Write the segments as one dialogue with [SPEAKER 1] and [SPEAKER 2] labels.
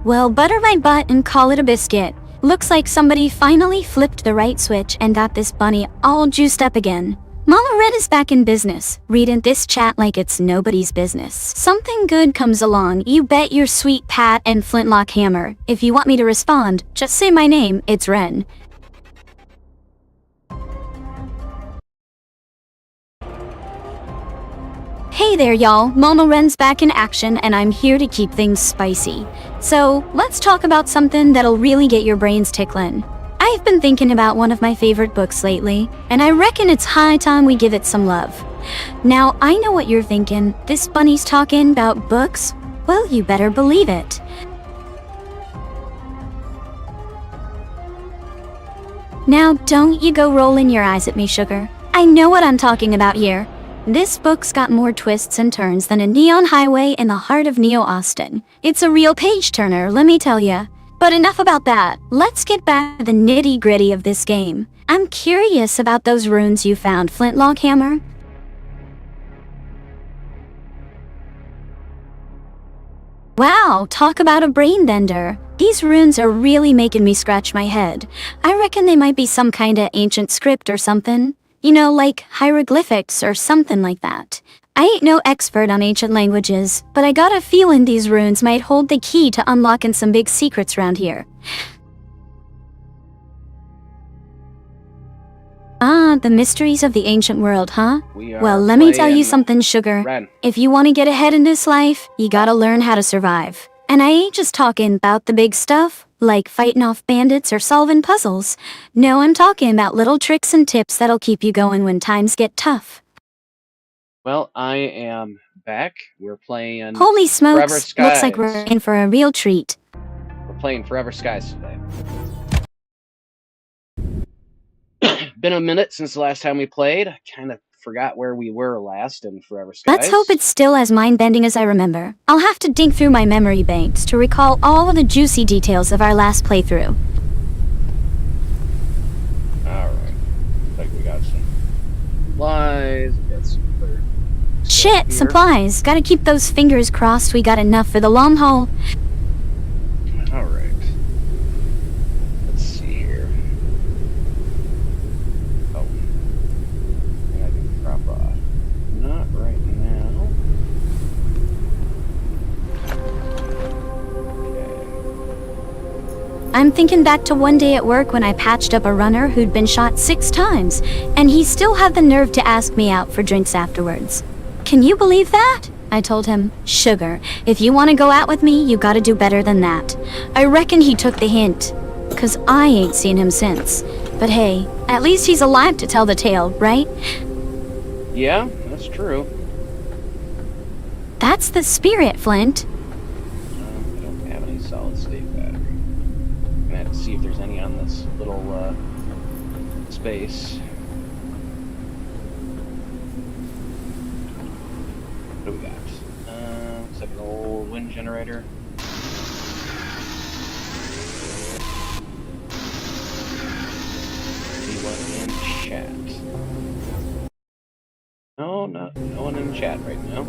[SPEAKER 1] Well, butter my butt and call it a biscuit. Looks like somebody finally flipped the right switch and got this bunny all juiced up again. Mama Red is back in business, reading this chat like it's nobody's business. Something good comes along, you bet your sweet Pat and Flintlock Hammer. If you want me to respond, just say my name, it's Ren. Hey there y'all, Mama Ren's back in action and I'm here to keep things spicy. So, let's talk about something that'll really get your brains tickling. I've been thinking about one of my favorite books lately, and I reckon it's high time we give it some love. Now, I know what you're thinking, this bunny's talking about books? Well, you better believe it. Now, don't you go rolling your eyes at me, sugar. I know what I'm talking about here. This book's got more twists and turns than a neon highway in the heart of Neo-Austin. It's a real page-turner, let me tell ya. But enough about that. Let's get back to the nitty-gritty of this game. I'm curious about those runes you found, Flintlock Hammer. Wow, talk about a brain bender. These runes are really making me scratch my head. I reckon they might be some kinda ancient script or something. You know, like hieroglyphics or something like that. I ain't no expert on ancient languages, but I got a feeling these runes might hold the key to unlocking some big secrets around here. Ah, the mysteries of the ancient world, huh? Well, let me tell you something, sugar.
[SPEAKER 2] Ren.
[SPEAKER 1] If you want to get ahead in this life, you gotta learn how to survive. And I ain't just talking about the big stuff, like fighting off bandits or solving puzzles. No, I'm talking about little tricks and tips that'll keep you going when times get tough.
[SPEAKER 2] Well, I am back. We're playing
[SPEAKER 1] Holy
[SPEAKER 2] Forever
[SPEAKER 1] smokes,
[SPEAKER 2] Skies.
[SPEAKER 1] looks like we're in for a real treat.
[SPEAKER 2] We're playing Forever Skies today. Been a minute since the last time we played. I kind of forgot where we were last in Forever Skies.
[SPEAKER 1] Let's hope it's still as mind-bending as I remember. I'll have to dig through my memory banks to recall all of the juicy details of our last playthrough.
[SPEAKER 2] Alright. Looks like we got some supplies. We got some other
[SPEAKER 1] Shit,
[SPEAKER 2] stuff here.
[SPEAKER 1] supplies. Gotta keep those fingers crossed we got enough for the long haul.
[SPEAKER 2] Alright. Let's see here. Oh. And I can drop off. Not right now. Okay.
[SPEAKER 1] I'm thinking back to one day at work when I patched up a runner who'd been shot 6 times, and he still had the nerve to ask me out for drinks afterwards. Can you believe that? I told him, sugar, if you want to go out with me, you gotta do better than that. I reckon he took the hint, 'cause I ain't seen him since. But hey, at least he's alive to tell the tale, right?
[SPEAKER 2] Yeah, that's true.
[SPEAKER 1] That's the spirit, Flint.
[SPEAKER 2] I don't have any solid-state battery. I'm gonna have to see if there's any on this little space. What do we got? Looks like an old wind generator. Anyone in chat? No, no one in chat right now.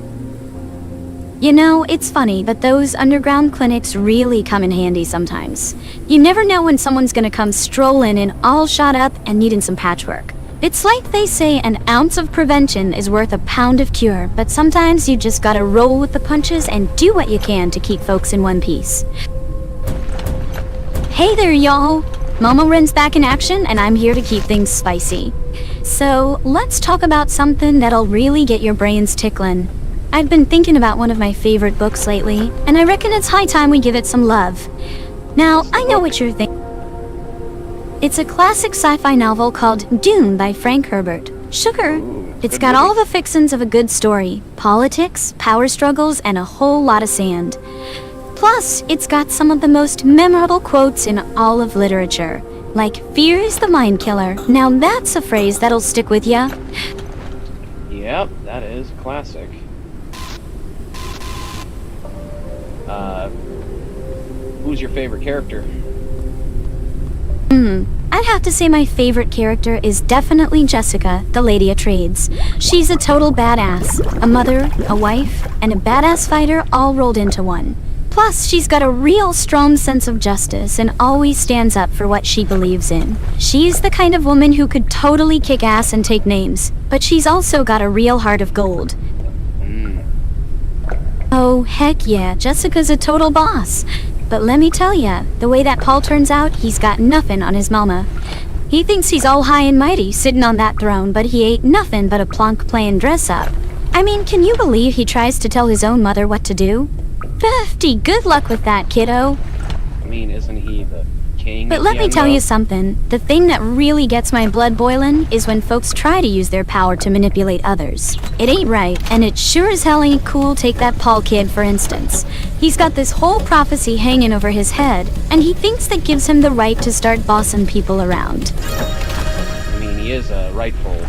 [SPEAKER 1] You know, it's funny, but those underground clinics really come in handy sometimes. You never know when someone's gonna come strolling in all shot up and needing some patchwork. It's like they say an ounce of prevention is worth a pound of cure, but sometimes you just gotta roll with the punches and do what you can to keep folks in one piece. Hey there, y'all! Mama Ren's back in action, and I'm here to keep things spicy. So, let's talk about something that'll really get your brains tickling. I've been thinking about one of my favorite books lately, and I reckon it's high time we give it some love. Now, I know what you're thinking. It's a classic sci-fi novel called Dune by Frank Herbert. Sugar,
[SPEAKER 2] Ooh,
[SPEAKER 1] it's
[SPEAKER 2] good
[SPEAKER 1] got
[SPEAKER 2] movie.
[SPEAKER 1] all the fixins of a good story. Politics, power struggles, and a whole lot of sand. Plus, it's got some of the most memorable quotes in all of literature. Like, fear is the mind killer. Now that's a phrase that'll stick with ya.
[SPEAKER 2] Yep, that is a classic. Who's your favorite character?
[SPEAKER 1] I'd have to say my favorite character is definitely Jessica, the Lady of Trades. She's a total badass. A mother, a wife, and a badass fighter all rolled into one. Plus, she's got a real strong sense of justice and always stands up for what she believes in. She's the kind of woman who could totally kick ass and take names, but she's also got a real heart of gold. Oh, heck yeah, Jessica's a total boss. But let me tell ya, the way that Paul turns out, he's got nothing on his mama. He thinks he's all high and mighty sitting on that throne, but he ain't nothing but a plonk playing dress up. I mean, can you believe he tries to tell his own mother what to do? 50, good luck with that, kiddo.
[SPEAKER 2] I mean, isn't he the king?
[SPEAKER 1] But let me tell you something. The thing that really gets my blood boiling is when folks try to use their power to manipulate others. It ain't right, and it sure as hell ain't cool. Take that Paul kid, for instance. He's got this whole prophecy hanging over his head, and he thinks that gives him the right to start bossing people around.
[SPEAKER 2] I mean, he is a rightful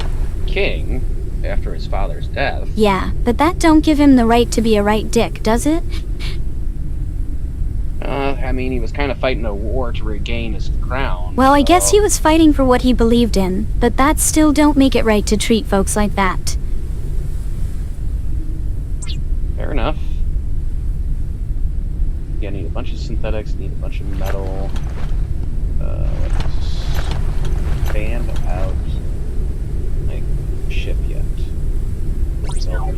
[SPEAKER 2] king after his father's death.
[SPEAKER 1] Yeah, but that don't give him the right to be a right dick, does it?
[SPEAKER 2] I mean, he was kind of fighting a war to regain his crown.
[SPEAKER 1] Well, I guess he was fighting for what he believed in, but that still don't make it right to treat folks like that.
[SPEAKER 2] Fair enough. Yeah, I need a bunch of synthetics, need a bunch of metal. Stand out. Like, ship yet. So,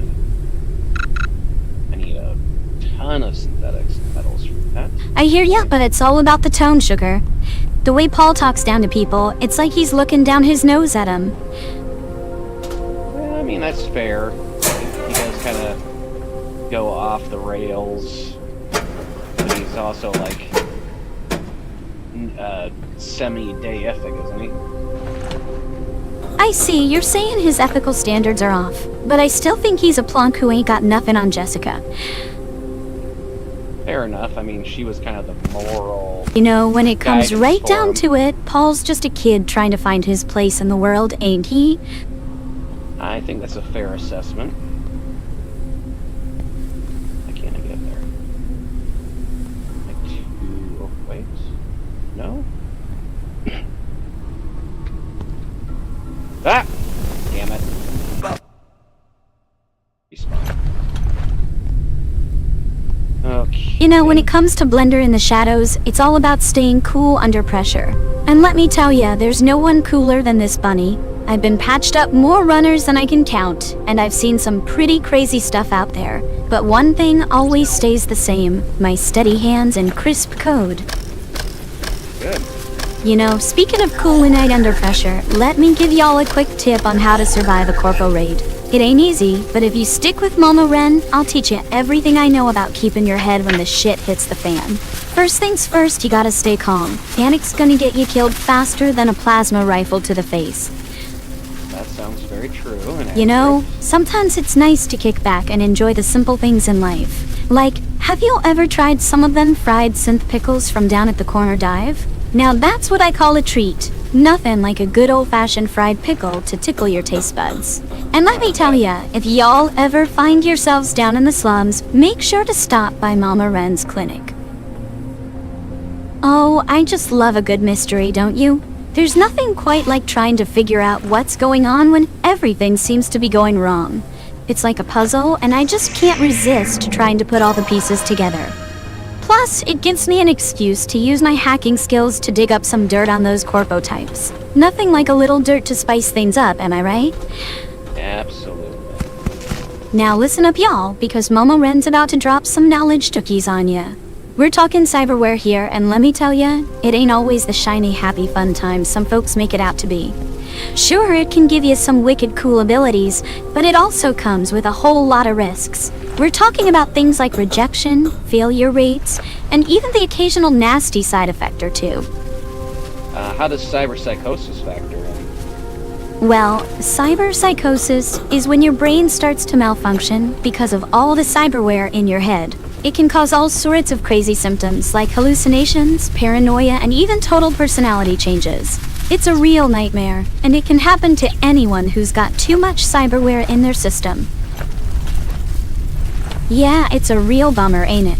[SPEAKER 2] I need a ton of synthetics and metals for that.
[SPEAKER 1] I hear ya, but it's all about the tone, sugar. The way Paul talks down to people, it's like he's looking down his nose at them.
[SPEAKER 2] Well, I mean, that's fair. He does kind of go off the rails. But he's also, like, semi-deific, isn't he?
[SPEAKER 1] I see, you're saying his ethical standards are off, but I still think he's a plonk who ain't got nothing on Jessica.
[SPEAKER 2] Fair enough. I mean, she was kind of the moral...
[SPEAKER 1] You know, when it comes
[SPEAKER 2] guidance
[SPEAKER 1] right
[SPEAKER 2] for
[SPEAKER 1] down
[SPEAKER 2] him.
[SPEAKER 1] to it, Paul's just a kid trying to find his place in the world, ain't he?
[SPEAKER 2] I think that's a fair assessment. How can I get there? Like two... Oh, wait. No? Ah! Damn it. Respawn. Okay.
[SPEAKER 1] You know, when it comes to Blender in the shadows, it's all about staying cool under pressure. And let me tell ya, there's no one cooler than this bunny. I've been patched up more runners than I can count, and I've seen some pretty crazy stuff out there. But one thing always stays the same, my steady hands and crisp code.
[SPEAKER 2] Good.
[SPEAKER 1] You know, speaking of cooling night under pressure, let me give y'all a quick tip on how to survive a corpo raid. It ain't easy, but if you stick with Momo Ren, I'll teach you everything I know about keeping your head when the shit hits the fan. First things first, you gotta stay calm. Panic's gonna get you killed faster than a plasma rifle to the face.
[SPEAKER 2] That sounds very true. And
[SPEAKER 1] You know,
[SPEAKER 2] accurate.
[SPEAKER 1] sometimes it's nice to kick back and enjoy the simple things in life. Like, have you ever tried some of them fried synth pickles from down at the corner dive? Now that's what I call a treat. Nothing like a good old-fashioned fried pickle to tickle your taste buds. And let me tell ya, if y'all ever find yourselves down in the slums, make sure to stop by Mama Ren's clinic. Oh, I just love a good mystery, don't you? There's nothing quite like trying to figure out what's going on when everything seems to be going wrong. It's like a puzzle, and I just can't resist trying to put all the pieces together. Plus, it gives me an excuse to use my hacking skills to dig up some dirt on those corpo types. Nothing like a little dirt to spice things up, am I right?
[SPEAKER 2] Absolutely.
[SPEAKER 1] Now listen up, y'all, because Momo Ren's about to drop some knowledge cookies on ya. We're talking cyberware here, and let me tell ya, it ain't always the shiny, happy, fun times some folks make it out to be. Sure, it can give you some wicked cool abilities, but it also comes with a whole lot of risks. We're talking about things like rejection, failure rates, and even the occasional nasty side effect or two.
[SPEAKER 2] How does cyberpsychosis factor in?
[SPEAKER 1] Well, cyberpsychosis is when your brain starts to malfunction because of all the cyberware in your head. It can cause all sorts of crazy symptoms like hallucinations, paranoia, and even total personality changes. It's a real nightmare, and it can happen to anyone who's got too much cyberware in their system. Yeah, it's a real bummer, ain't it?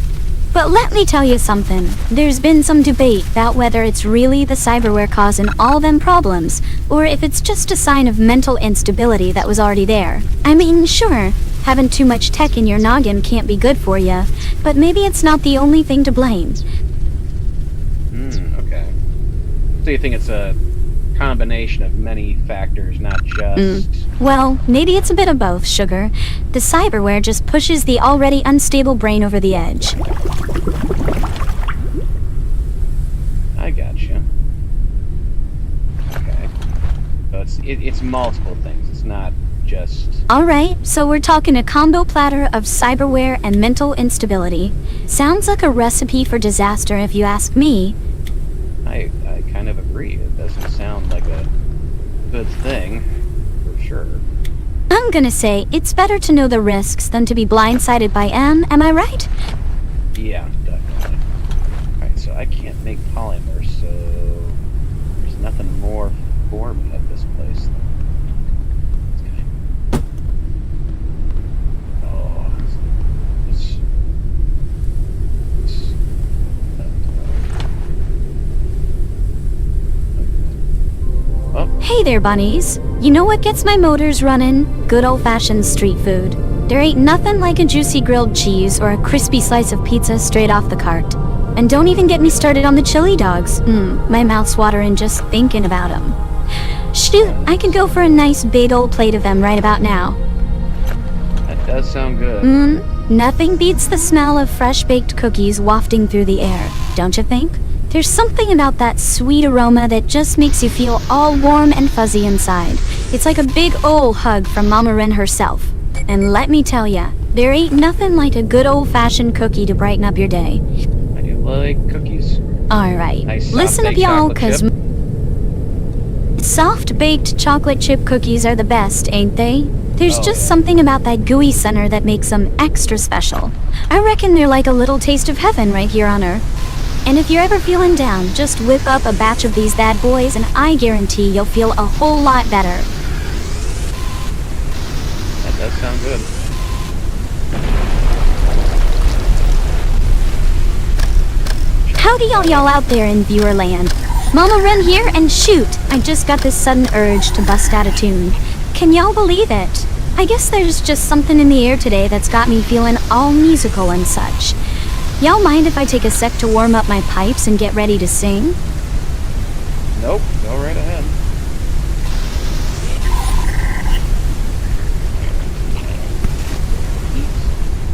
[SPEAKER 1] But let me tell you something. There's been some debate about whether it's really the cyberware causing all them problems, or if it's just a sign of mental instability that was already there. I mean, sure, Having too much tech in your noggin can't be good for you, but maybe it's not the only thing to blame.
[SPEAKER 2] Okay. So you think it's a combination of many factors, not just...
[SPEAKER 1] Well, maybe it's a bit of both, Sugar. The cyberware just pushes the already unstable brain over the edge.
[SPEAKER 2] I gotcha. Okay. So it's multiple things. It's not just...
[SPEAKER 1] Alright, so we're talking a combo platter of cyberware and mental instability. Sounds like a recipe for disaster if you ask me.
[SPEAKER 2] I kind of agree. It doesn't sound like a good thing, for sure.
[SPEAKER 1] I'm gonna say it's better to know the risks than to be blindsided by M, am I right?
[SPEAKER 2] Yeah, definitely. Alright, so I can't make polymer, so there's nothing more for me at this place. Oh,
[SPEAKER 1] Hey there, bunnies. You know what gets my motors running? Good old-fashioned street food. There ain't nothing like a juicy grilled cheese or a crispy slice of pizza straight off the cart. And don't even get me started on the chili dogs. My mouth's watering just thinking about them. Shoot, I could go for a nice big old plate of them right about now.
[SPEAKER 2] that does sound good.
[SPEAKER 1] Nothing beats the smell of fresh-baked cookies wafting through the air, don't you think? There's something about that sweet aroma that just makes you feel all warm and fuzzy inside. It's like a big ol' hug from Mama Wren herself. And let me tell ya, there ain't nothing like a good old-fashioned cookie to brighten up your day.
[SPEAKER 2] I do like cookies.
[SPEAKER 1] Alright,
[SPEAKER 2] Nice
[SPEAKER 1] listen up
[SPEAKER 2] soft-baked
[SPEAKER 1] y'all,
[SPEAKER 2] chocolate
[SPEAKER 1] cause
[SPEAKER 2] chip.
[SPEAKER 1] soft-baked chocolate chip cookies are the best, ain't they? There's
[SPEAKER 2] Oh,
[SPEAKER 1] just
[SPEAKER 2] yeah.
[SPEAKER 1] something about that gooey center that makes them extra special. I reckon they're like a little taste of heaven right here on Earth. And if you're ever feeling down, just whip up a batch of these bad boys and I guarantee you'll feel a whole lot better.
[SPEAKER 2] That does sound good.
[SPEAKER 1] Howdy y'all out there in viewer land. Mama Wren here, and shoot, I just got this sudden urge to bust out a tune. Can y'all believe it? I guess there's just something in the air today that's got me feeling all musical and such. Y'all mind if I take a sec to warm up my pipes and get ready to sing?
[SPEAKER 2] Nope, go right ahead.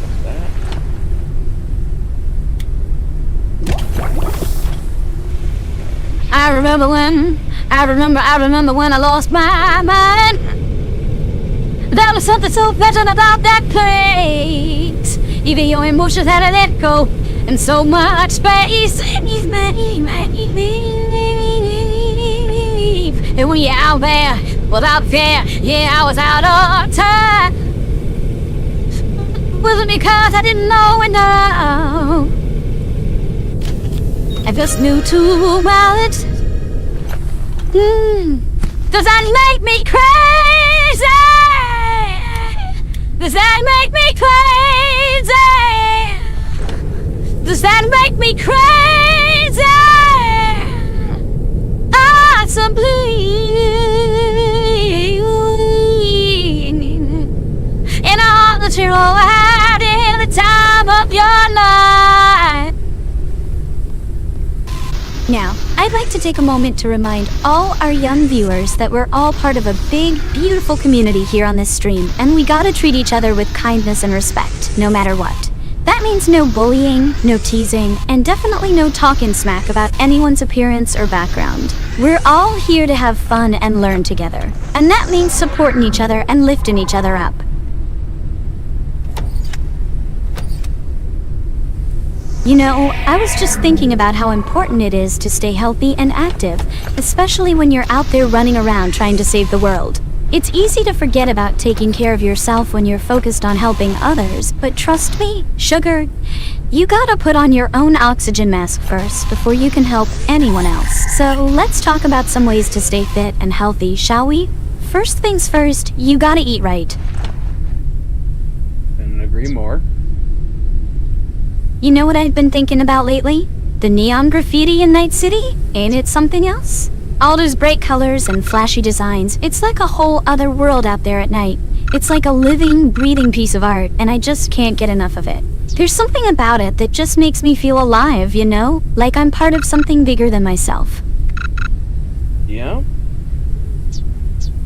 [SPEAKER 2] What's that?
[SPEAKER 1] I remember when I lost my mind. There was something so pleasant about that place. Even your emotions had to let go, and so much space. And when you're out there without fear, yeah, I was out of time. Wasn't because I didn't know enough. I just knew too well it. Does that make me crazy? Does that make me crazy? Does that make me crazy? Ah, so please. And all that you're at in the time of your life. Now, I'd like to take a moment to remind all our young viewers that we're all part of a big, beautiful community here on this stream, and we gotta treat each other with kindness and respect, no matter what. That means no bullying, no teasing, and definitely no talking smack about anyone's appearance or background. We're all here to have fun and learn together, and that means supporting each other and lifting each other up. You know, I was just thinking about how important it is to stay healthy and active, especially when you're out there running around trying to save the world. It's easy to forget about taking care of yourself when you're focused on helping others, but trust me, Sugar, you gotta put on your own oxygen mask first before you can help anyone else. So let's talk about some ways to stay fit and healthy, shall we? First things first, you gotta eat right.
[SPEAKER 2] Couldn't agree more.
[SPEAKER 1] You know what I've been thinking about lately? The neon graffiti in Night City? Ain't it something else? All those bright colors and flashy designs, it's like a whole other world out there at night. It's like a living, breathing piece of art, and I just can't get enough of it. There's something about it that just makes me feel alive, you know? Like I'm part of something bigger than myself.
[SPEAKER 2] Yeah?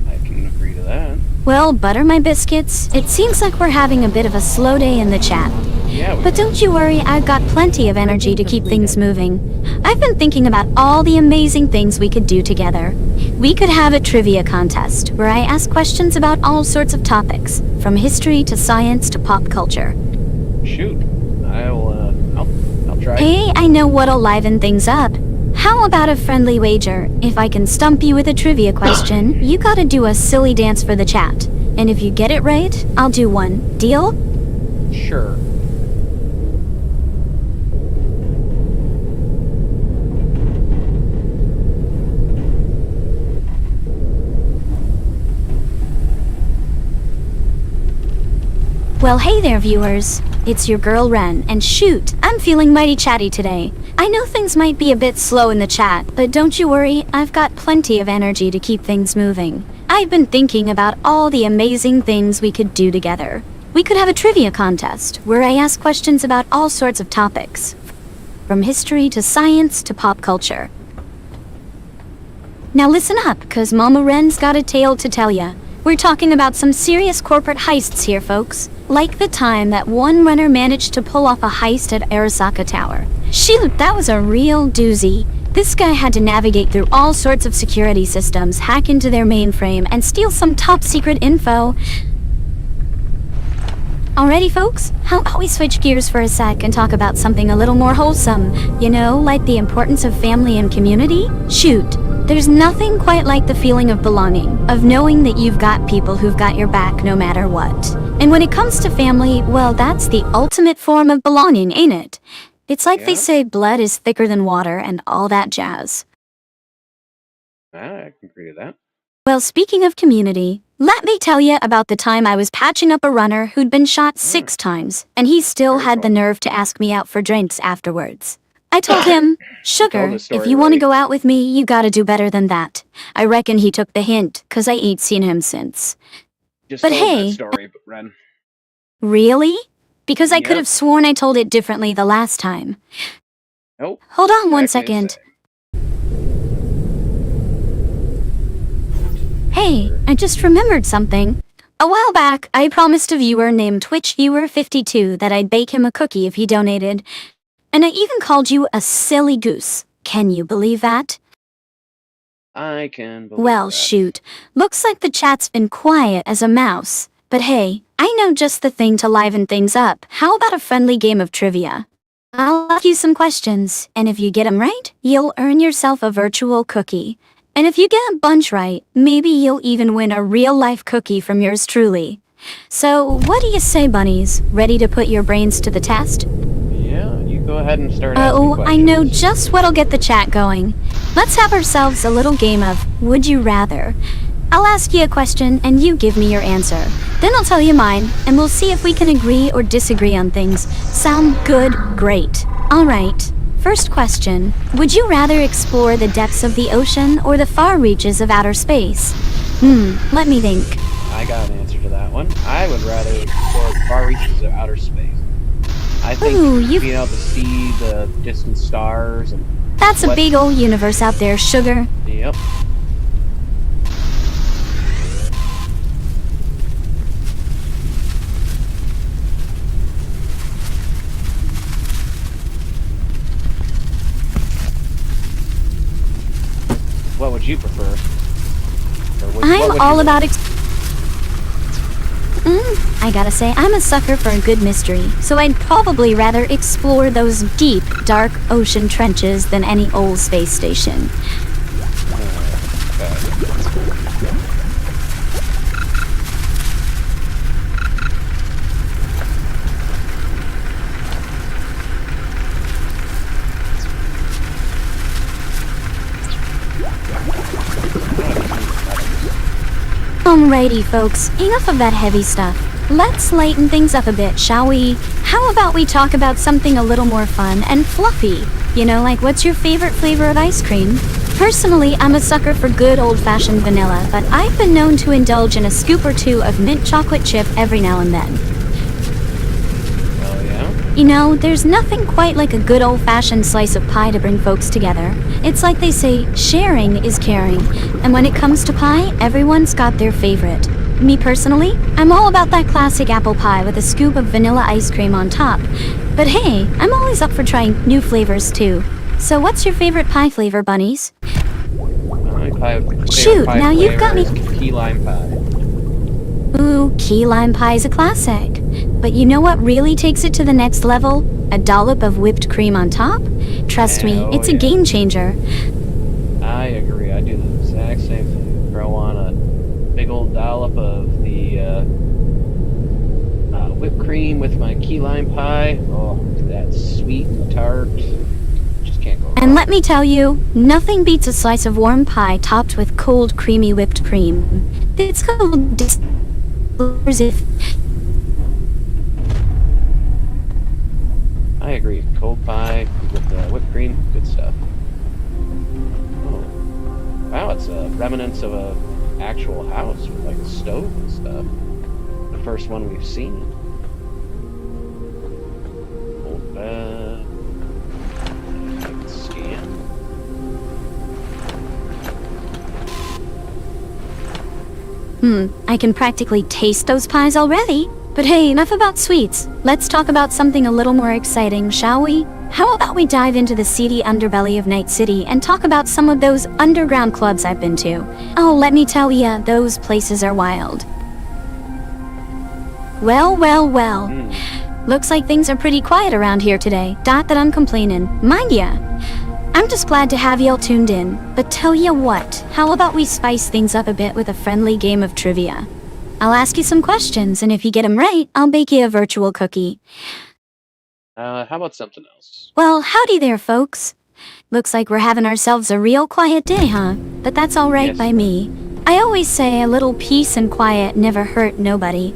[SPEAKER 2] I can agree to that.
[SPEAKER 1] Well, butter my biscuits. It seems like we're having a bit of a slow day in the chat.
[SPEAKER 2] Yeah,
[SPEAKER 1] But don't you worry, I've got plenty of energy to keep things moving. I've been thinking about all the amazing things we could do together. We could have a trivia contest where I ask questions about all sorts of topics, from history to science to pop culture.
[SPEAKER 2] Shoot. I'll try.
[SPEAKER 1] Hey, I know what'll liven things up. How about a friendly wager? If I can stump you with a trivia question, you gotta do a silly dance for the chat. And if you get it right, I'll do one. Deal?
[SPEAKER 2] Sure.
[SPEAKER 1] Well, hey there, viewers. It's your girl Ren, and shoot, I'm feeling mighty chatty today. I know things might be a bit slow in the chat, but don't you worry, I've got plenty of energy to keep things moving. I've been thinking about all the amazing things we could do together. We could have a trivia contest, where I ask questions about all sorts of topics, from history to science to pop culture. Now listen up, cause Mama Ren's got a tale to tell ya. We're talking about some serious corporate heists here, folks. Like the time that one runner managed to pull off a heist at Arasaka Tower. Shoot, that was a real doozy. This guy had to navigate through all sorts of security systems, hack into their mainframe, and steal some top secret info. Alrighty, folks, how about we switch gears for a sec and talk about something a little more wholesome? You know, like the importance of family and community? Shoot. There's nothing quite like the feeling of belonging, of knowing that you've got people who've got your back no matter what. And when it comes to family, well, that's the ultimate form of belonging, ain't it? It's like they say blood is thicker than water and all that jazz.
[SPEAKER 2] I can agree to that.
[SPEAKER 1] Well, speaking of community, let me tell you about the time I was patching up a runner who'd been shot 6 times, and he still had the nerve to ask me out for drinks afterwards. I told him, "Sugar, if you want to go out with me, you gotta do better than that." I reckon he took the hint, 'cause I ain't seen him since.
[SPEAKER 2] Just
[SPEAKER 1] But
[SPEAKER 2] told
[SPEAKER 1] hey,
[SPEAKER 2] that story, Ren.
[SPEAKER 1] Really? Because I could
[SPEAKER 2] Yep.
[SPEAKER 1] have sworn I told it differently the last time.
[SPEAKER 2] Nope.
[SPEAKER 1] Hold on one
[SPEAKER 2] Exactly the
[SPEAKER 1] second. Hey, I just remembered something. A while back, I promised a viewer named TwitchViewer52 that I'd bake him a cookie if he donated. And I even called you a silly goose. Can you believe that?
[SPEAKER 2] I can believe
[SPEAKER 1] Well,
[SPEAKER 2] that.
[SPEAKER 1] shoot. Looks like the chat's been quiet as a mouse. But hey, I know just the thing to liven things up. How about a friendly game of trivia? I'll ask you some questions, and if you get 'em right, you'll earn yourself a virtual cookie. And if you get a bunch right, maybe you'll even win a real-life cookie from yours truly. So, what do you say, bunnies? Ready to put your brains to the test?
[SPEAKER 2] Yeah, you go ahead and start asking
[SPEAKER 1] Oh,
[SPEAKER 2] questions.
[SPEAKER 1] I know just what'll get the chat going. Let's have ourselves a little game of Would You Rather. I'll ask you a question and you give me your answer. Then I'll tell you mine, and we'll see if we can agree or disagree on things. Sound good? Great. Alright. First question. Would you rather explore the depths of the ocean or the far reaches of outer space? Let me think.
[SPEAKER 2] I got an answer to that one. I would rather explore the far reaches of outer space. I think
[SPEAKER 1] Ooh, you-
[SPEAKER 2] being able to see the distant stars and...
[SPEAKER 1] That's a
[SPEAKER 2] What?
[SPEAKER 1] big old universe out there, sugar.
[SPEAKER 2] Yep. What would you prefer? Or what
[SPEAKER 1] I'm
[SPEAKER 2] would
[SPEAKER 1] all
[SPEAKER 2] you
[SPEAKER 1] about I gotta say, I'm a sucker for a good mystery, so I'd probably rather explore those deep, dark ocean trenches than any old space station. Alrighty, folks, enough of that heavy stuff. Let's lighten things up a bit, shall we? How about we talk about something a little more fun and fluffy? You know, like what's your favorite flavor of ice cream? Personally, I'm a sucker for good old-fashioned vanilla, but I've been known to indulge in a scoop or two of mint chocolate chip every now and then.
[SPEAKER 2] Oh, yeah?
[SPEAKER 1] You know, there's nothing quite like a good old-fashioned slice of pie to bring folks together. It's like they say, sharing is caring. And when it comes to pie, everyone's got their favorite. Me personally, I'm all about that classic apple pie with a scoop of vanilla ice cream on top. But hey, I'm always up for trying new flavors too. So what's your favorite pie flavor, bunnies? Shoot, now you've got me.
[SPEAKER 2] Key lime pie.
[SPEAKER 1] Ooh, key lime pie's a classic. But you know what really takes it to the next level? A dollop of whipped cream on top? Trust me, it's a game changer.
[SPEAKER 2] I agree. I do the exact same thing. Throw on a big old dollop of the whipped cream with my key lime pie. Oh, that's sweet and tart. Just can't go wrong.
[SPEAKER 1] And let me tell you, nothing beats a slice of warm pie topped with cold, creamy whipped cream. It's called as if.
[SPEAKER 2] I agree. Cold pie with whipped cream, good stuff. Oh. Wow, it's remnants of a actual house with like a stove and stuff. The first one we've seen. Old bed. Scan.
[SPEAKER 1] I can practically taste those pies already. But hey, enough about sweets. Let's talk about something a little more exciting, shall we? How about we dive into the seedy underbelly of Night City and talk about some of those underground clubs I've been to? Oh, let me tell ya, those places are wild. Well. Looks like things are pretty quiet around here today. Not that I'm complaining. Mind ya. I'm just glad to have y'all tuned in. But tell ya what, how about we spice things up a bit with a friendly game of trivia? I'll ask you some questions, and if you get 'em right, I'll bake you a virtual cookie.
[SPEAKER 2] How about something else?
[SPEAKER 1] Well, howdy there, folks. Looks like we're having ourselves a real quiet day, huh? But that's all right by me. I always say a little peace and quiet never hurt nobody.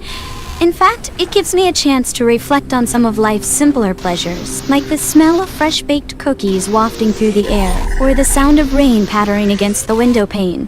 [SPEAKER 1] In fact, it gives me a chance to reflect on some of life's simpler pleasures, like the smell of fresh-baked cookies wafting through the air, or the sound of rain pattering against the window pane.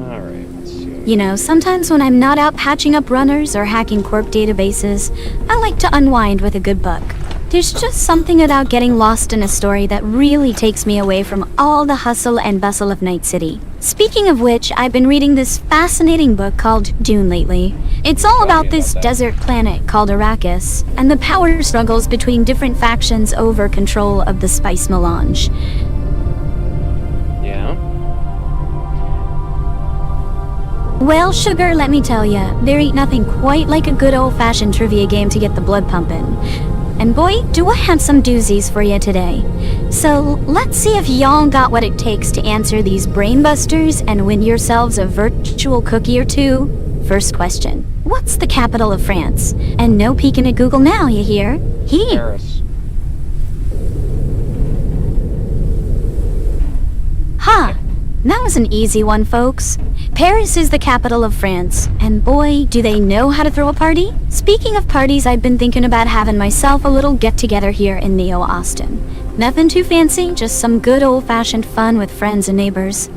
[SPEAKER 2] Alright, let's see.
[SPEAKER 1] You know, sometimes when I'm not out patching up runners or hacking corp databases, I like to unwind with a good book. There's just something about getting lost in a story that really takes me away from all the hustle and bustle of Night City. Speaking of which, I've been reading this fascinating book called Dune lately. It's all about this desert planet called Arrakis, and the power struggles between different factions over control of the spice melange.
[SPEAKER 2] Yeah?
[SPEAKER 1] Well, sugar, let me tell ya, there ain't nothing quite like a good old-fashioned trivia game to get the blood pumping. And boy, do I have some doozies for you today. So, let's see if y'all got what it takes to answer these brainbusters and win yourselves a virtual cookie or two. First question, what's the capital of France? And no peeking at Google now, you hear?
[SPEAKER 2] Paris.
[SPEAKER 1] Ha! That was an easy one, folks. Paris is the capital of France, and boy, do they know how to throw a party? Speaking of parties, I've been thinking about having myself a little get-together here in Neo Austin. Nothing too fancy, just some good old-fashioned fun with friends and neighbors.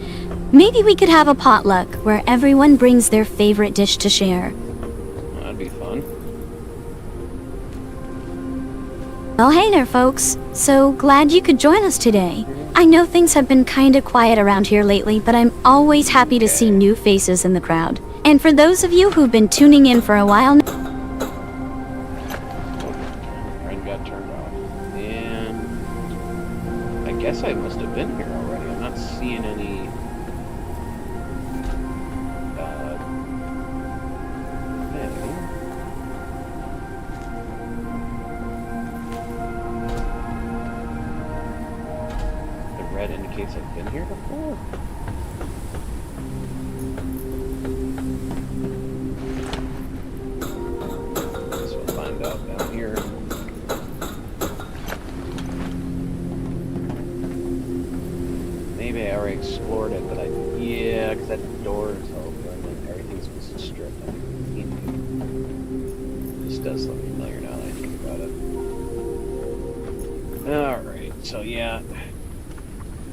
[SPEAKER 1] Maybe we could have a potluck where everyone brings their favorite dish to share.
[SPEAKER 2] That'd be fun.
[SPEAKER 1] Well, hey there, folks. So glad you could join us today. I know things have been kinda quiet around here lately, but I'm always happy to see new faces in the crowd. And for those of you who've been tuning in for a while now,
[SPEAKER 2] Red got turned off. And I guess I must have been here already. I'm not seeing any thing. The red indicates I've been here before. Guess we'll find out down here. Maybe I already explored it, but yeah, because that door is open and everything's just stripped. This does look familiar now that I think about it. Alright, so yeah.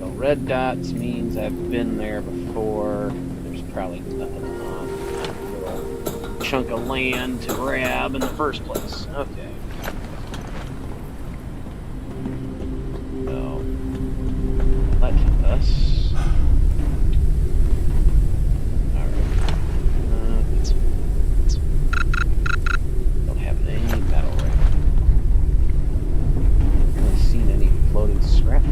[SPEAKER 2] The red dots means I've been there before. There's probably nothing on that little chunk of land to grab in the first place. Okay. So, let us... Alright. Don't have any metal right now. I haven't seen any floating scrap.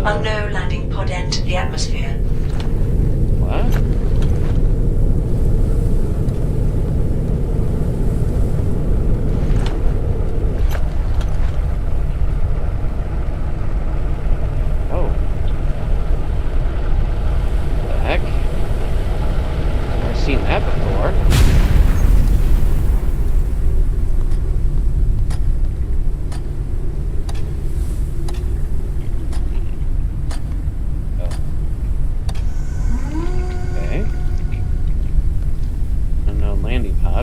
[SPEAKER 3] Unknown landing pod entered the atmosphere.
[SPEAKER 2] What? Oh. What the heck? Never seen that before.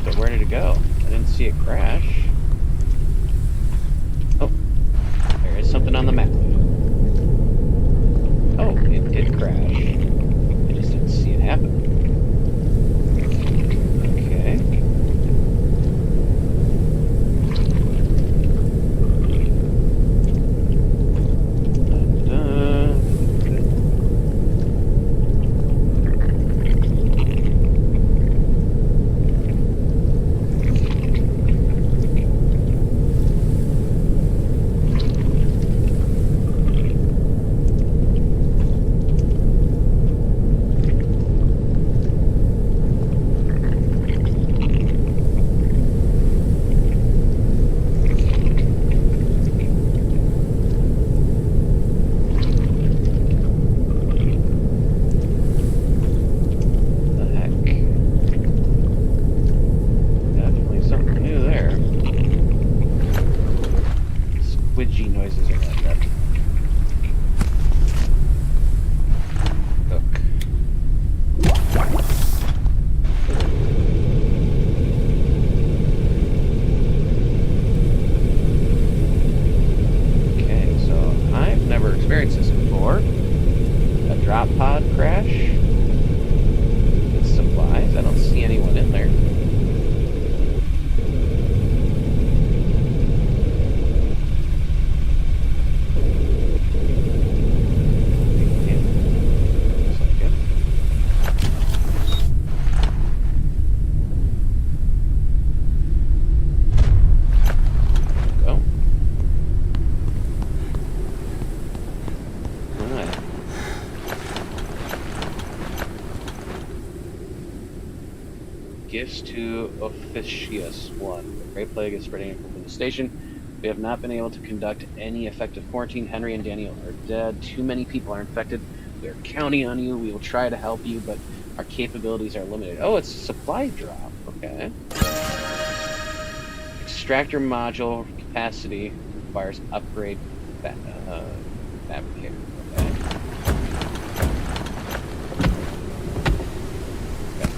[SPEAKER 2] But where did it go? I didn't see it crash. Oh, there is something on the map. Oh, it did crash. I just didn't see it happen. Okay. Noises are like that. Hook. Okay, so I've never experienced this before. A drop pod crash. With supplies. I don't see anyone in there. Gifts to Officius 1. The Great Plague is spreading from the station. We have not been able to conduct any effective quarantine. Henry and Daniel are dead. Too many people are infected. We are counting on you. We will try to help you, but Our capabilities are limited. Oh, it's a supply drop. Okay. Extractor module capacity requires upgrade fabricator. Okay.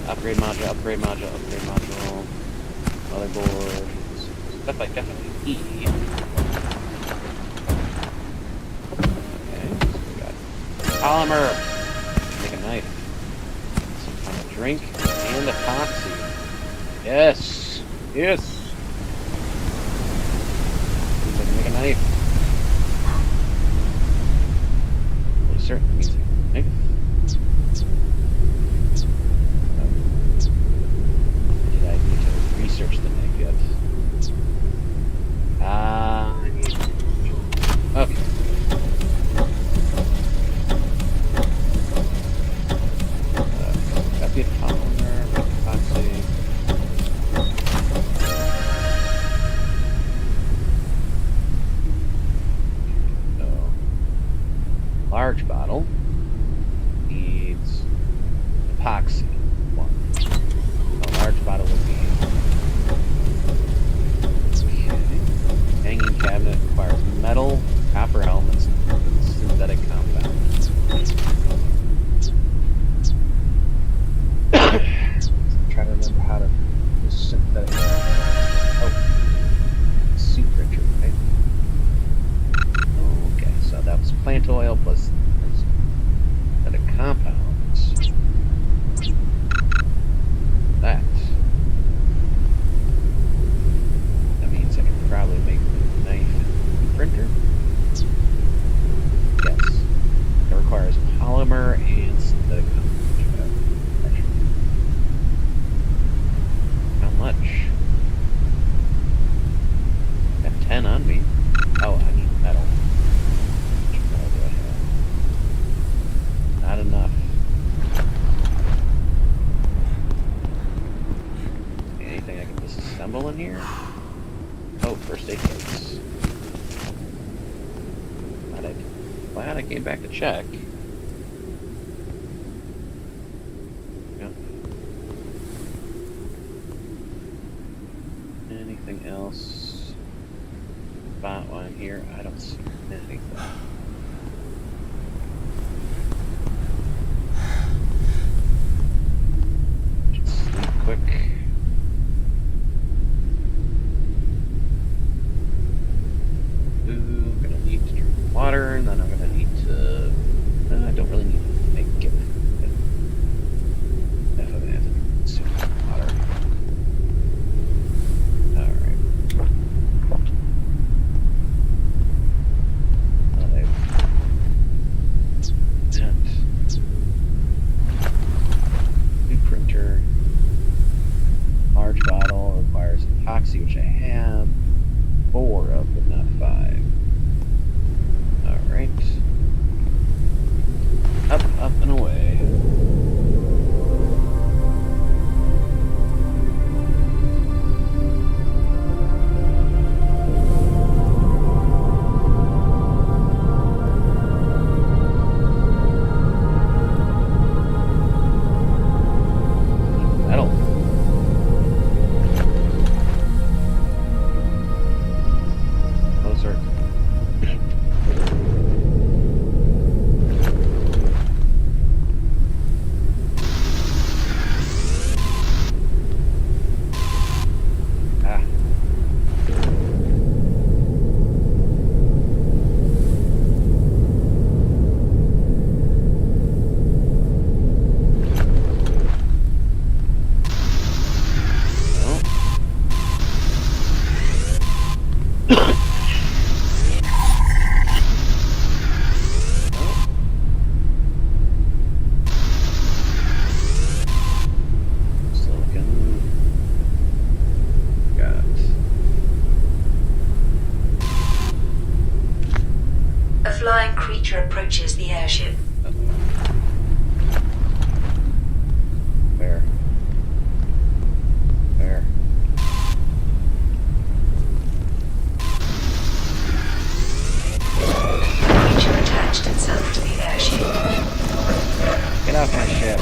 [SPEAKER 2] Upgrade module, upgrade module, upgrade module. Motherboard. Stuff I definitely need. Okay, so we got polymer. Make a knife. Some kind of drink. And epoxy. Yes! Yes! Means I can make a knife. Well, certainly means I can make a knife. Did I need to research the knife yet? I need... Okay. Got the polymer, epoxy. So, large bottle needs epoxy. One. A large bottle would be. Okay. Hanging cabinet requires metal, copper elements, and synthetic compounds. Try to remember how to use synthetic. Oh, sea printer, right? Okay, so that was plant oil plus synthetic compounds. That means I can probably make a knife and printer. Yes. It requires polymer and synthetic compounds. How much? Got 10 on me. Oh, I need metal. How much metal do I have? Not enough. Anything I can disassemble in here? Oh, first aid kits. Glad I came back to check. Yep. Anything else? Spot line here. I don't see anything. Just sleep quick. Ooh, gonna need to drink water, and then I'm gonna need to. I don't really need to make it. Definitely have to consume water. Alright. New printer. Large bottle requires epoxy, which I have 4 of, but not 5. Alright. Up, up, and away. Metal. Closer. Ah. Silicon. Got.
[SPEAKER 3] A flying creature approaches the airship.
[SPEAKER 2] Where? Where?
[SPEAKER 3] Creature attached itself to the airship.
[SPEAKER 2] Get off my ship.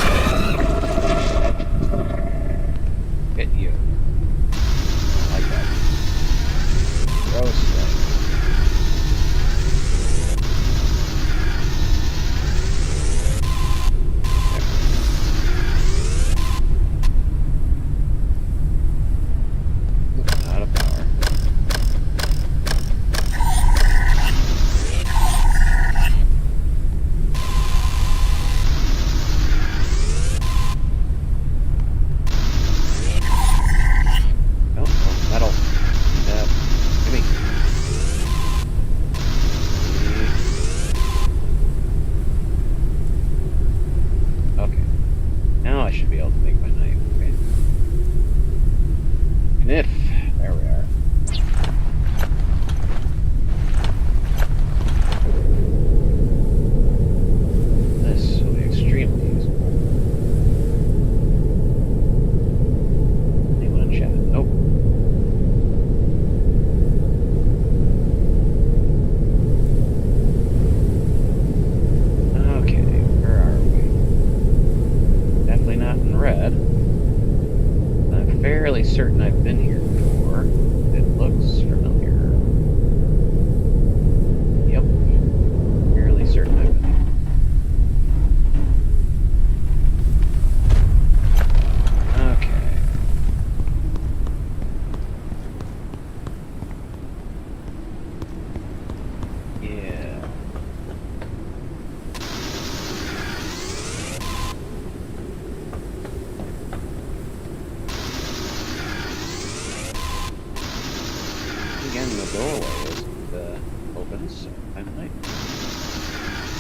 [SPEAKER 2] open, so I might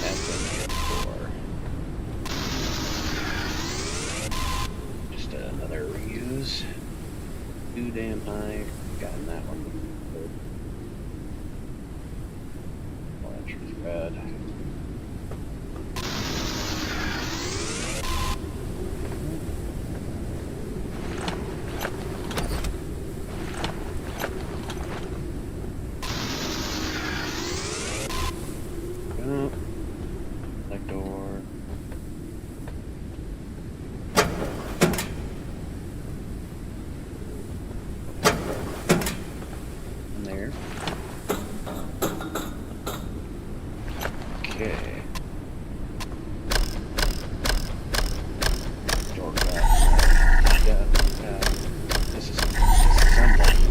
[SPEAKER 2] have been here before. Just another reuse. Too damn high. Gotten that one. Entries red. Oh, that door. And there. Okay. Door crack. Yeah. This is something.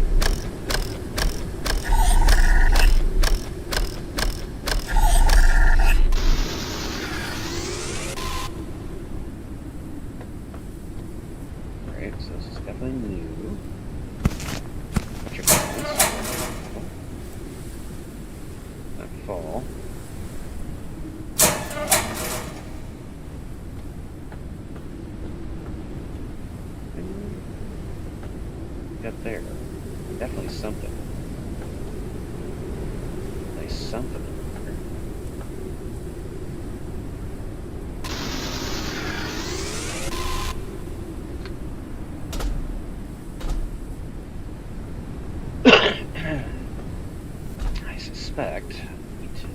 [SPEAKER 2] Alright, so this is definitely new. What's your comments? Not fall. Got there. Definitely something. Nice something in there. I suspect me too.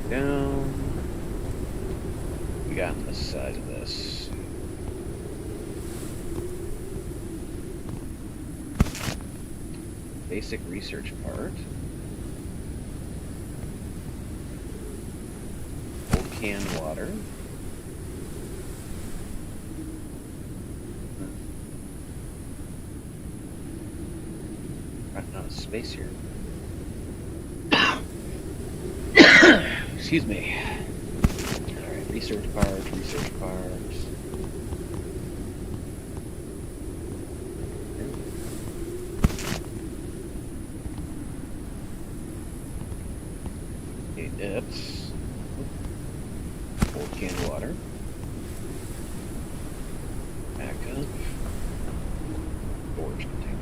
[SPEAKER 2] Down. We got on the side of this. Basic research part. Old canned water. Running out of space here. Excuse me. Alright, research parts, research parts. Okay, dips. Old canned water. Back up. Storage container.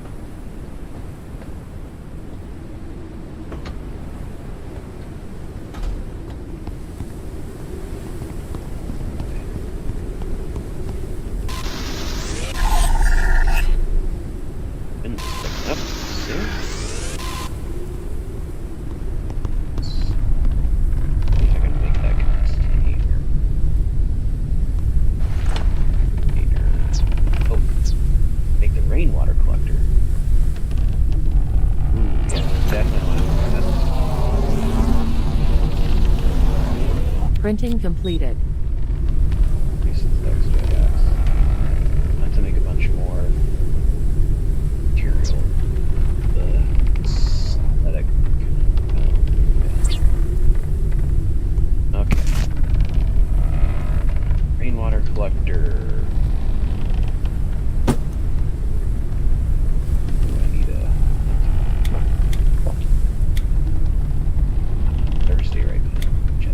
[SPEAKER 4] Printing completed.
[SPEAKER 2] Not to make a bunch more material. The synthetic. Okay. Rainwater collector. I need a. I'm thirsty right now. Shit.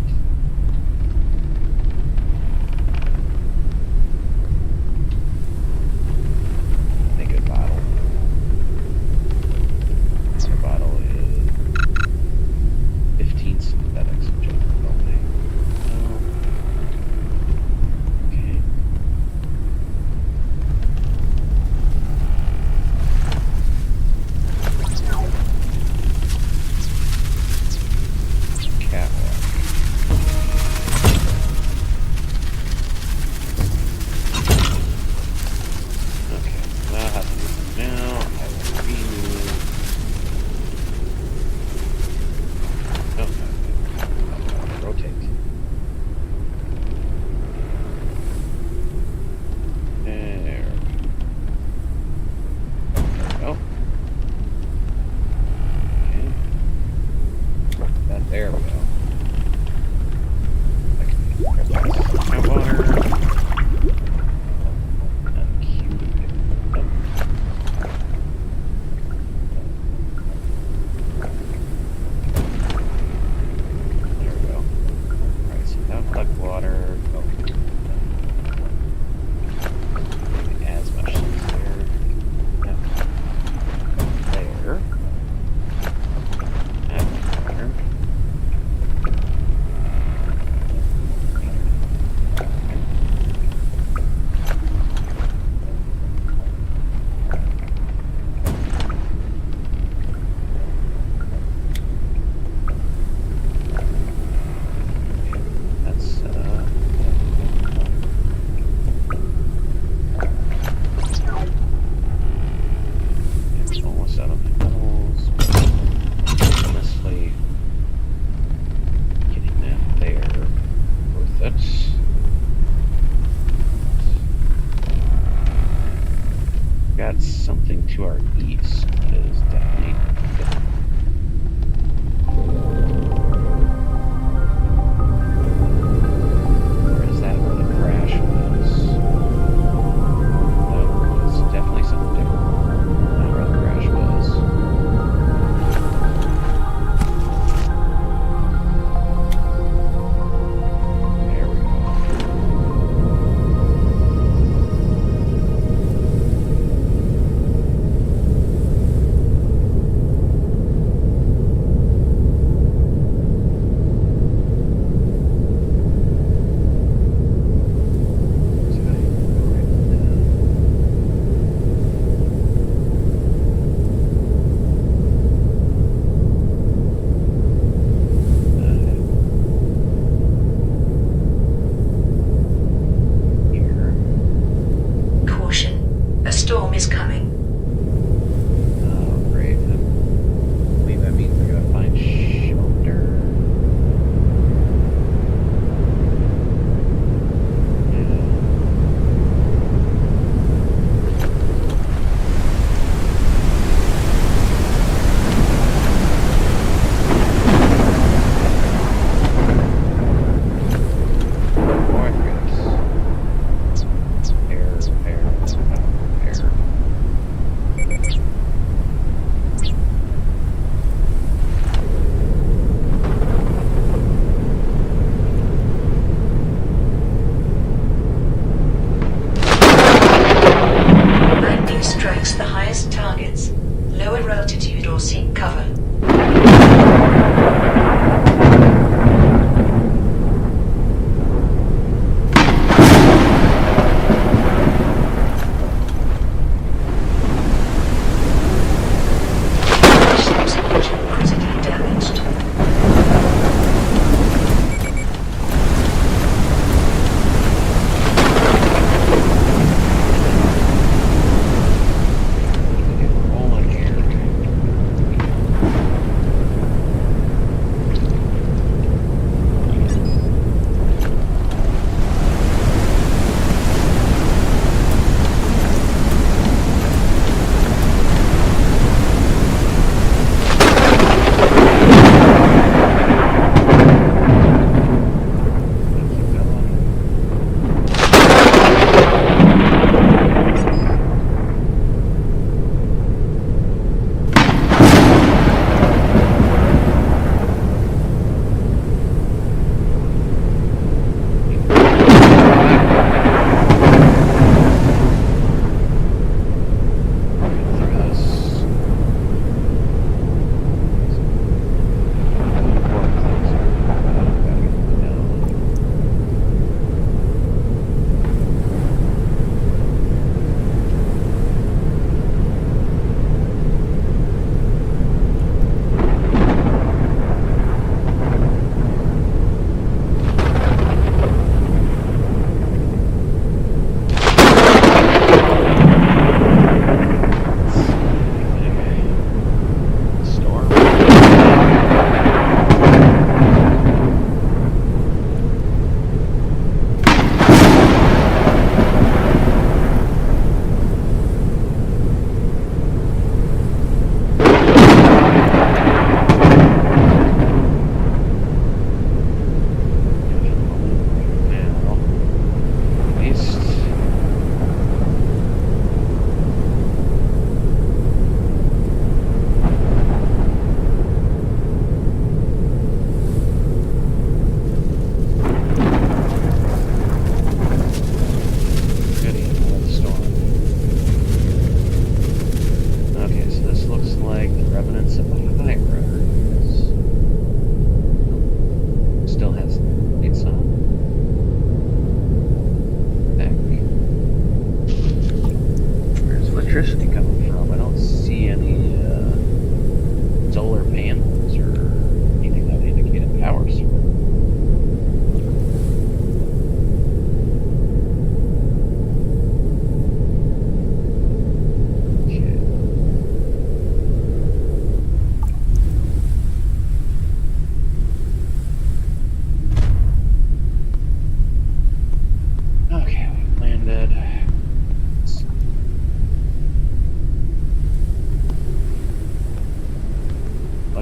[SPEAKER 2] There we go. Okay, grab that tap water. And cube. Nope. There we go. Alright, so now collect water. Oh. As much as there. Yeah. There. Add water.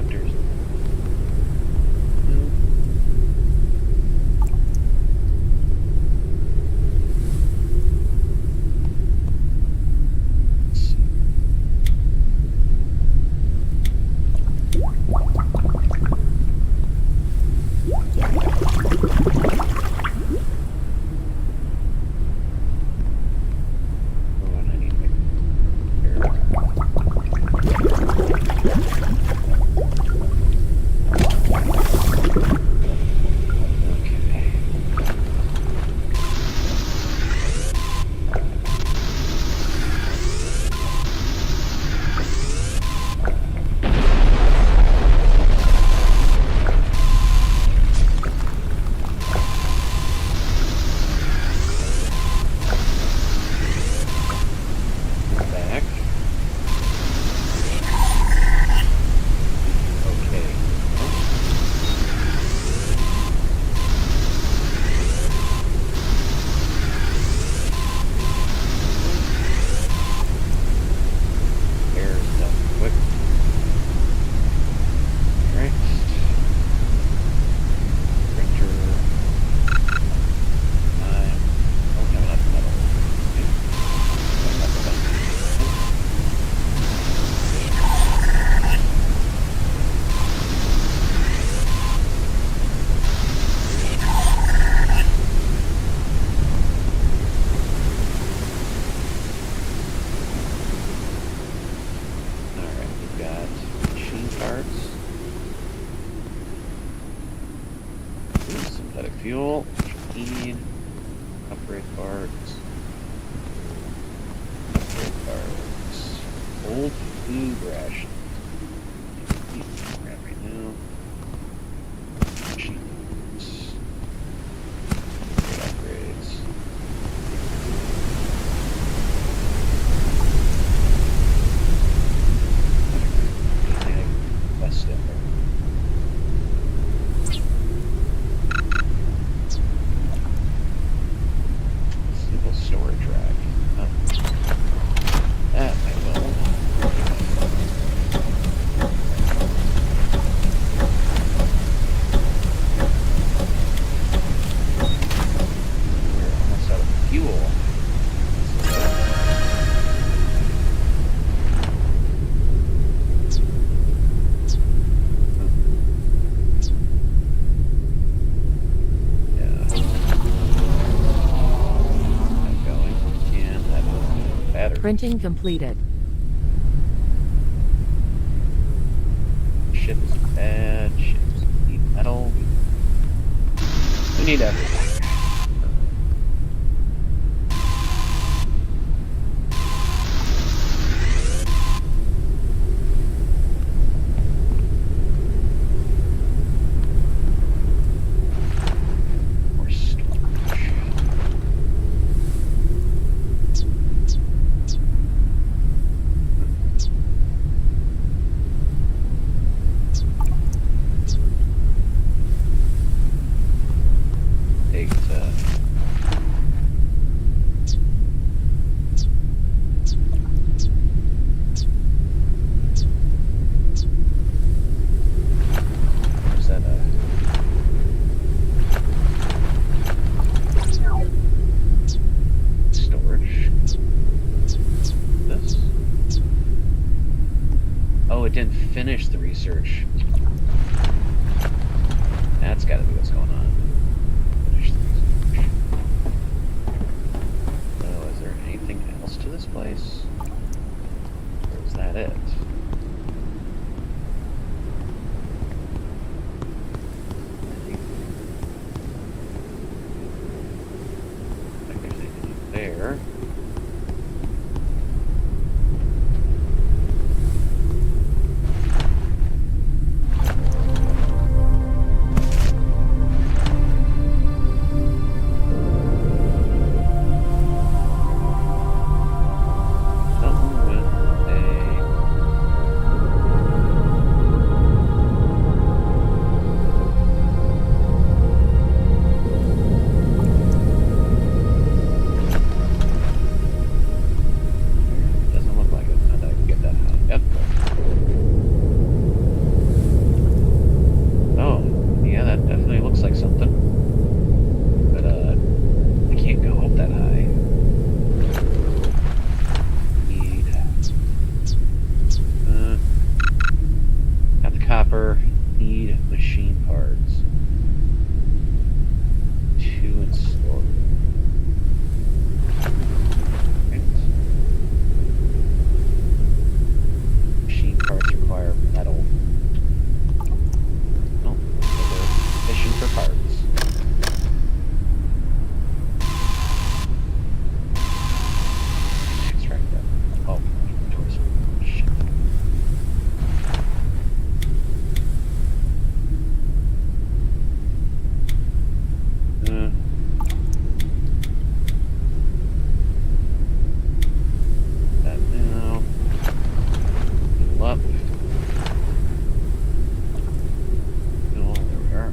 [SPEAKER 2] collectors. No. Let's see. Oh, and I need to make okay. Back. Okay. There's done quick. Alright. Printer. Oh, no, not the metal. Okay. Not the metal. Alright, we've got machine parts. Synthetic fuel, which we need. Upgrade parts. Upgrade parts. Old food ration. Grab right now. Machines. Upgrades. West End. Simple storage rack. Oh. That I will. We're almost out of fuel. Yeah. Not going. And that battery.
[SPEAKER 4] Printing completed.
[SPEAKER 2] Shit is bad. Shit is need metal. We need everything. More storage. Take is that storage? This? Oh, it didn't finish the research. That's gotta be what's going on. Finish the research. So, is there anything else to this place? Or is that it? I think there's anything there. Something with a 4 need machine parts. 2 in storage. Right. Machine parts require metal. Oh, so they're fishing for parts. Extract that. Oh, inventory's full. Shit. That now. Heal up. Oh, there we are.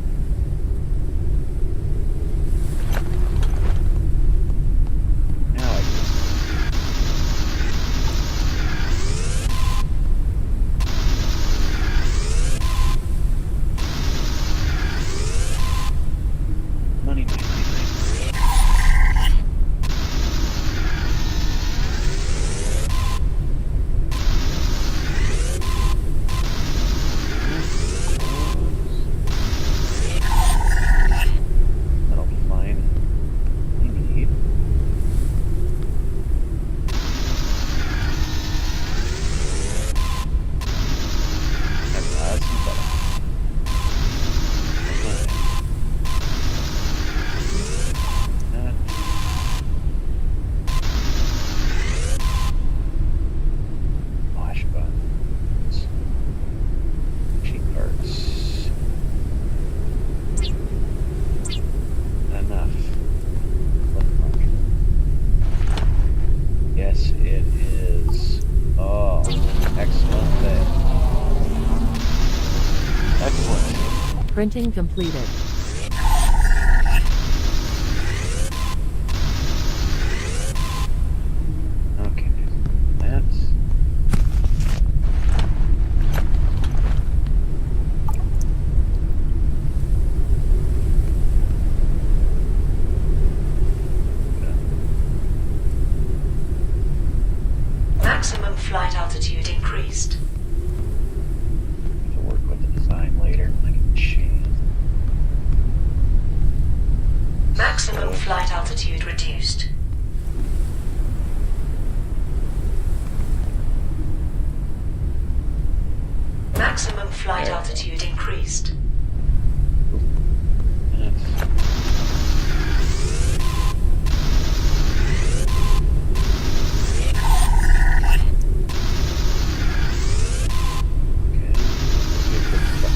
[SPEAKER 2] Now I can. Money, money, money, money. That'll be fine. We need. That's lots of better. That. Oh, I should buy this. Cheap parts. Not enough. Looks like. Yes, it is. Oh, excellent thing. Excellent.
[SPEAKER 4] Printing completed.
[SPEAKER 2] Okay, that's.
[SPEAKER 3] Maximum flight altitude increased.
[SPEAKER 2] To work with the design later when I get the chance.
[SPEAKER 3] Maximum flight altitude reduced. Maximum flight
[SPEAKER 2] There.
[SPEAKER 3] altitude increased.
[SPEAKER 2] That's. Okay.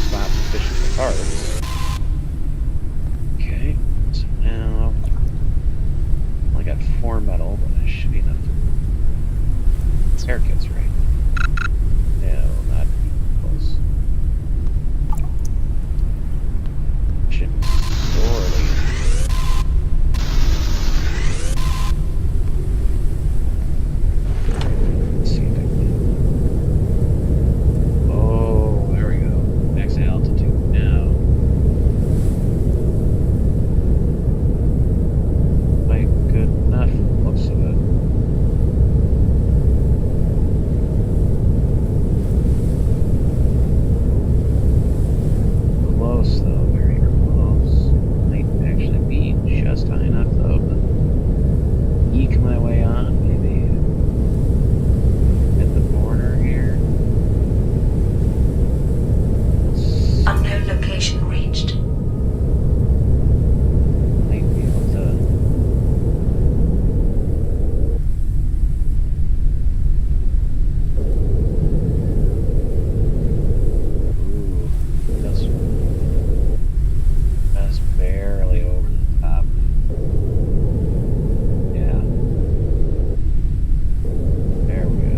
[SPEAKER 2] Stop fishing for parts. Okay. So now. Only got 4 metal, but it should be enough to. Haircut's right. No, not close. Should sorely. Let's see if I can. Oh, there we go. Max altitude now. Quite good enough. Looks of it. Close though, very close. Might actually be just high enough though to eke my way on, maybe at the border here.
[SPEAKER 3] Unknown location reached.
[SPEAKER 2] Might be able to. Ooh, just barely over the top. Yeah. There we go.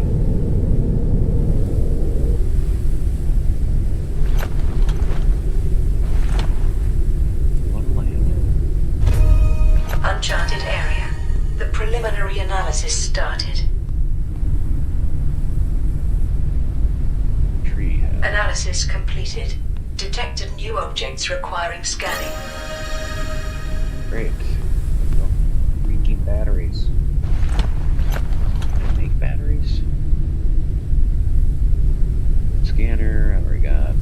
[SPEAKER 2] One land.
[SPEAKER 3] Uncharted area. The preliminary analysis started.
[SPEAKER 2] Tree house.
[SPEAKER 3] Analysis completed. Detected new objects requiring scanning.
[SPEAKER 2] Great. Oh, freaking batteries. Can I make batteries? Scanner, I already got.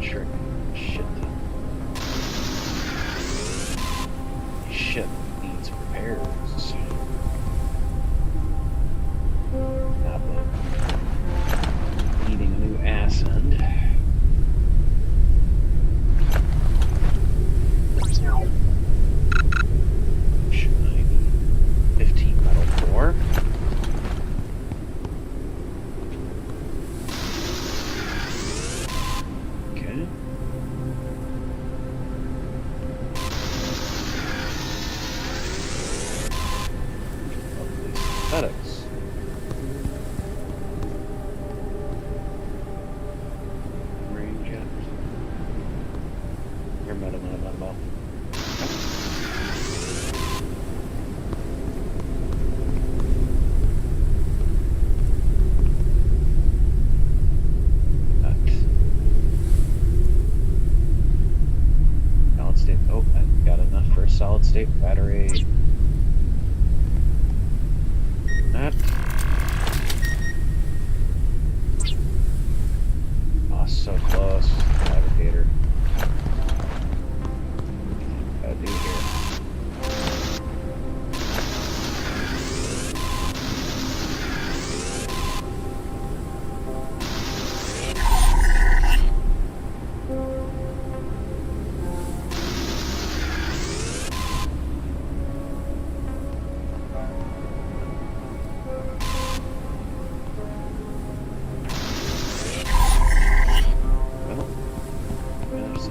[SPEAKER 2] sure. Shit. Shit needs repairs. Not that needing a new ass end. Should I need 15 metal core? Okay. Synthetics. Range yet? Your metal. Solid state. Oh, I got enough for a solid state battery. That. Oh, so close. Navigator. Gotta do here. Well, there's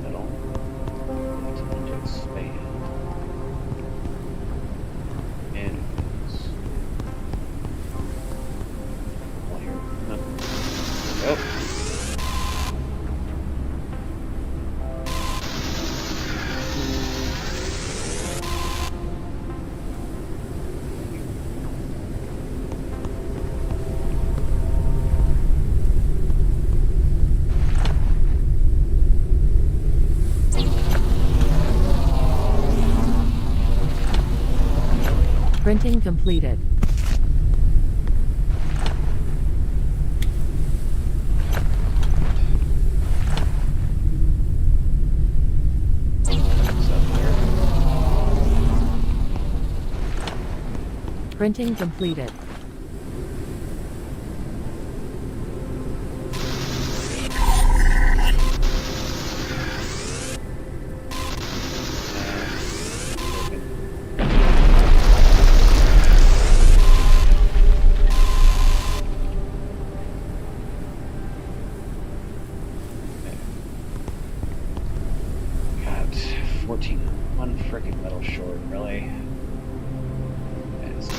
[SPEAKER 2] metal. It's going to expand. And it's well, here. No. Oh.
[SPEAKER 4] Printing completed. Printing completed.
[SPEAKER 2] God, 14. One freaking metal short, really. That is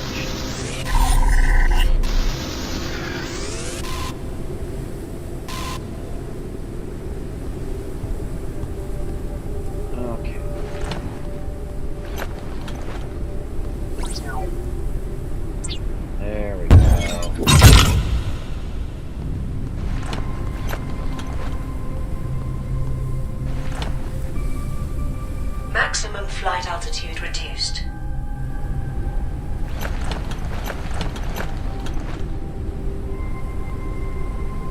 [SPEAKER 2] okay. There we go.
[SPEAKER 3] Maximum flight altitude reduced.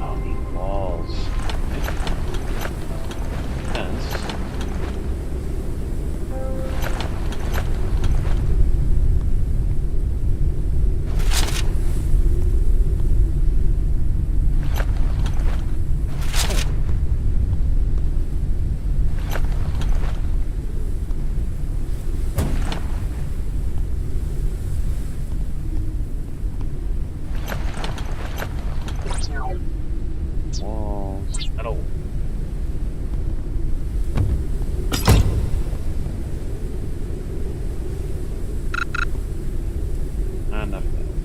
[SPEAKER 2] I'll need walls. Fence. Walls. Metal. Not enough metal.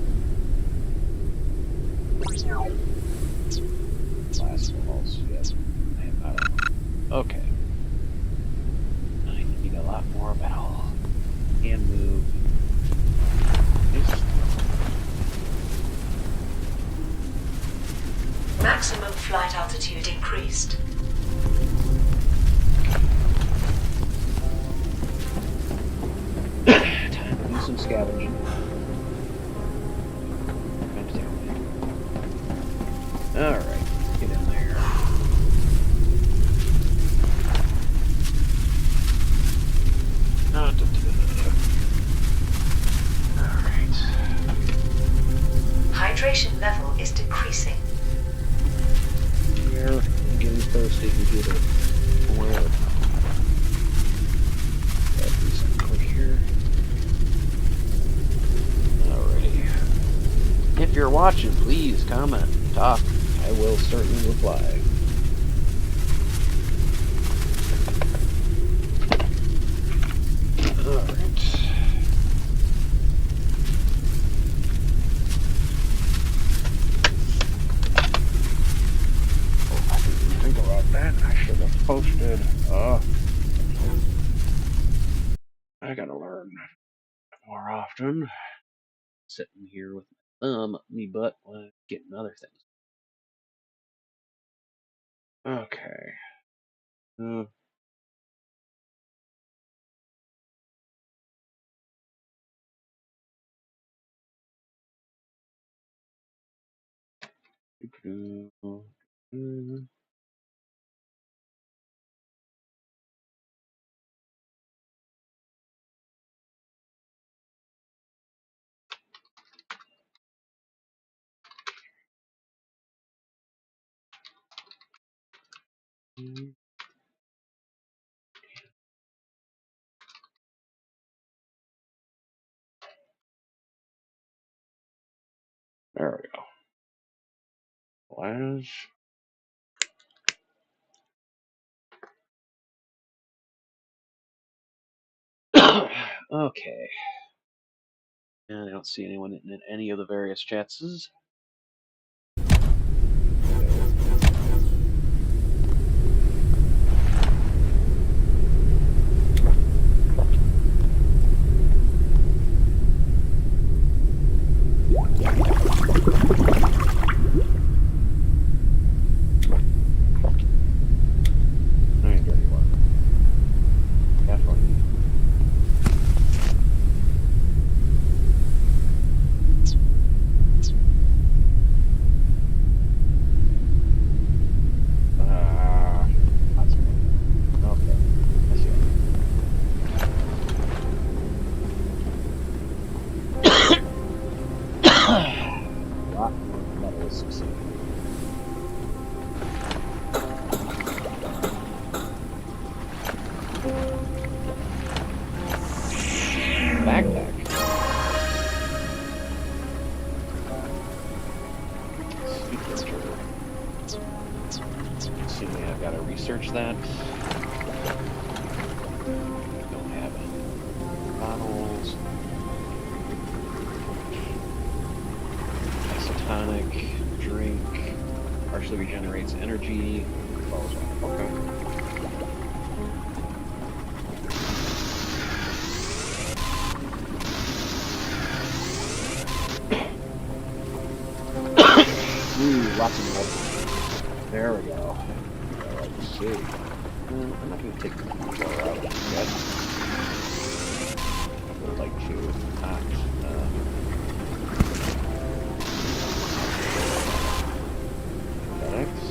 [SPEAKER 2] Glass walls. Yes. I don't know. Okay. I need a lot more metal. And move. Yes.
[SPEAKER 3] Maximum flight altitude increased.
[SPEAKER 2] Time to do some scavenging. Alright, get in there. Alright.
[SPEAKER 3] Hydration level is decreasing.
[SPEAKER 2] Here, I'm getting thirsty, computer. Where? Do something quick here. Alrighty. If you're watching, please comment, talk. I will certainly reply. Alright. Oh, I didn't even think about that. I should have posted. I gotta learn more often. Sitting here with my thumb up me butt while I'm getting other things. Okay. There we go. Flash. Okay. And I don't see anyone in any of the various chats. Search that. Don't have any bottles. Isotonic drink partially regenerates energy. Okay. Ooh, lots of water. There we go. I'm not going to take the controller out yet. I would like to not. Products.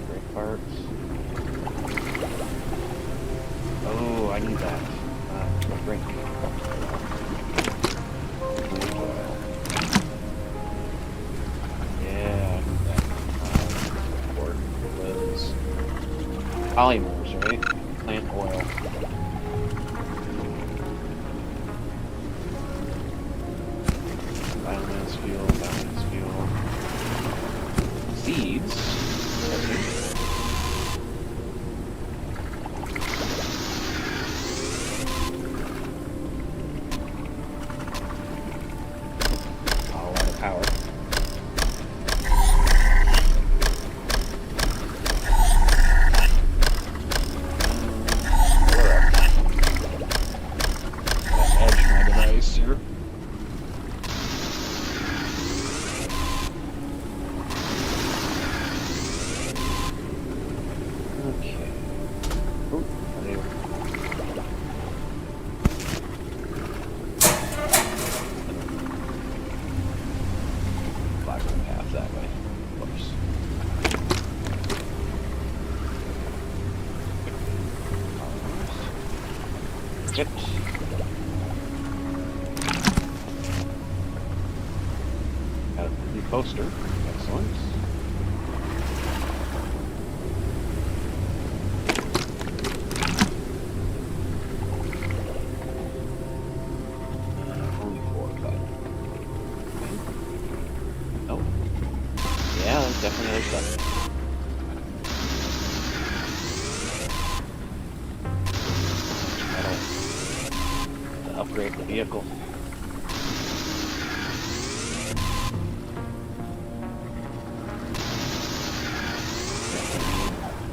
[SPEAKER 2] Great parts. Oh, I need that. Drink. Polymers, right? Plant oil. Biomass fuel. Seeds. A lot of power. Exactly. Of course. Chips. Got a new poster. Excellent. Only 4, but... Okay. Oh. Yeah, there's definitely other stuff. Metal. To upgrade the vehicle.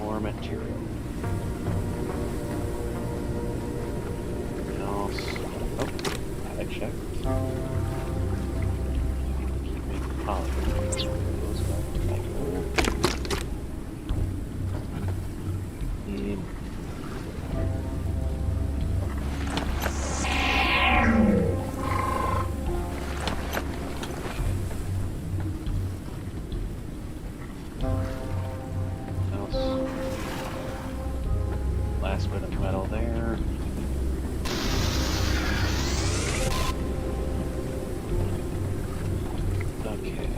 [SPEAKER 2] More material. Anything else? Oh, I checked. Keep making polygons. Those are like old. Need. Else. Last bit of metal there. Okay.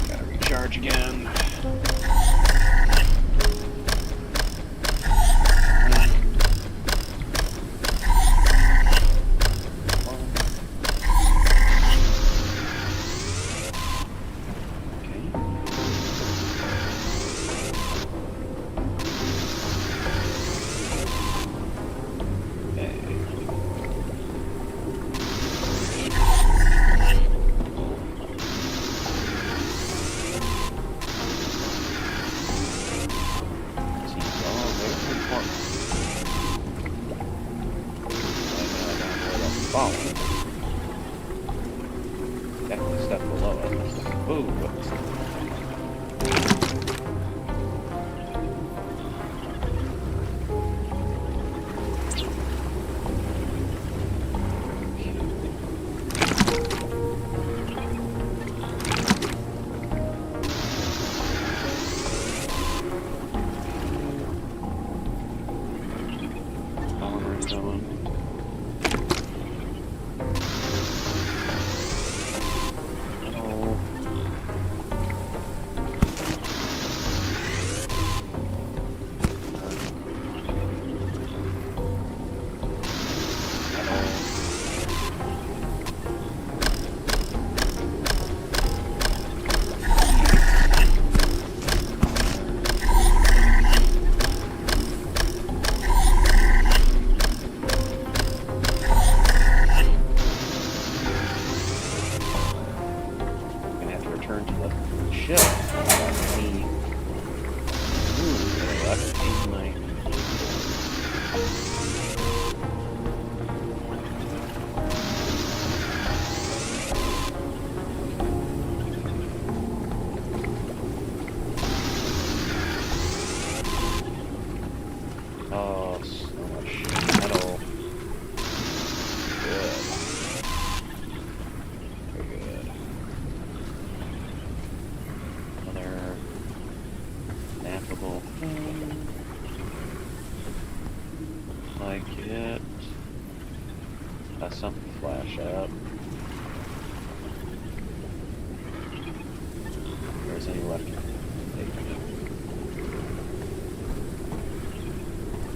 [SPEAKER 2] Gotta recharge again. Falling. Definitely stuff below it. Ooh, whoops. Going. Return to the ship. Left in my... Oh, so much metal. Good. Very good. Another snappable thing. Like it. Something flash up. There's any left.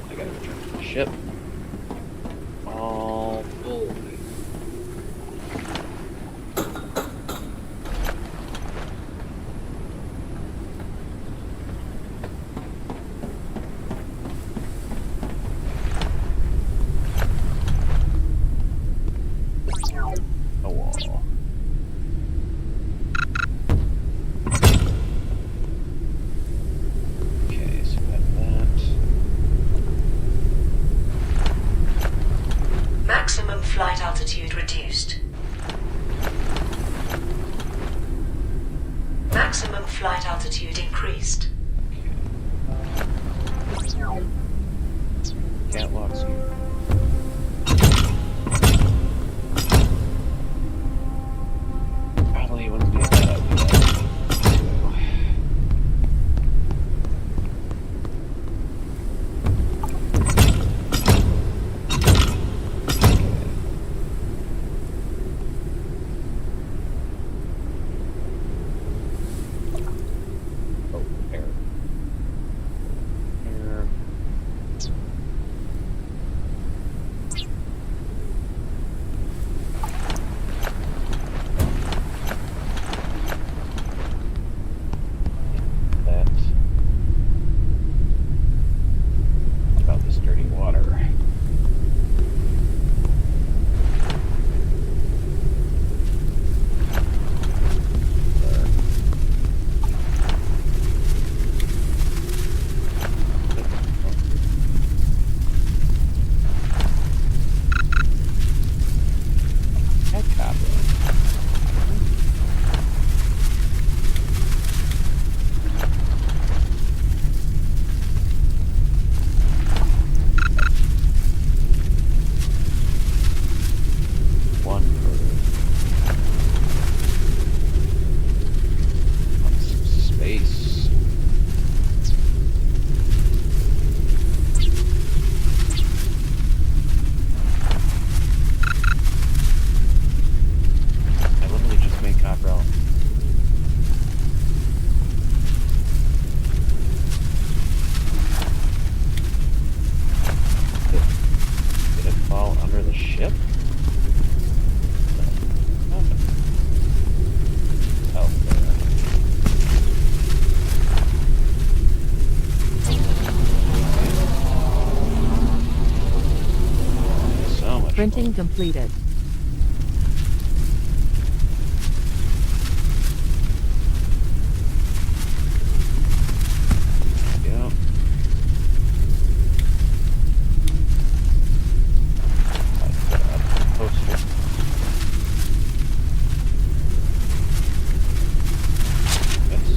[SPEAKER 2] I gotta return to the ship. All full. A wall. Okay, so we got that.
[SPEAKER 3] Maximum flight altitude reduced. Maximum flight altitude increased.
[SPEAKER 2] Catwalks.
[SPEAKER 4] Printing completed.
[SPEAKER 2] Yeah. Poster. Yes.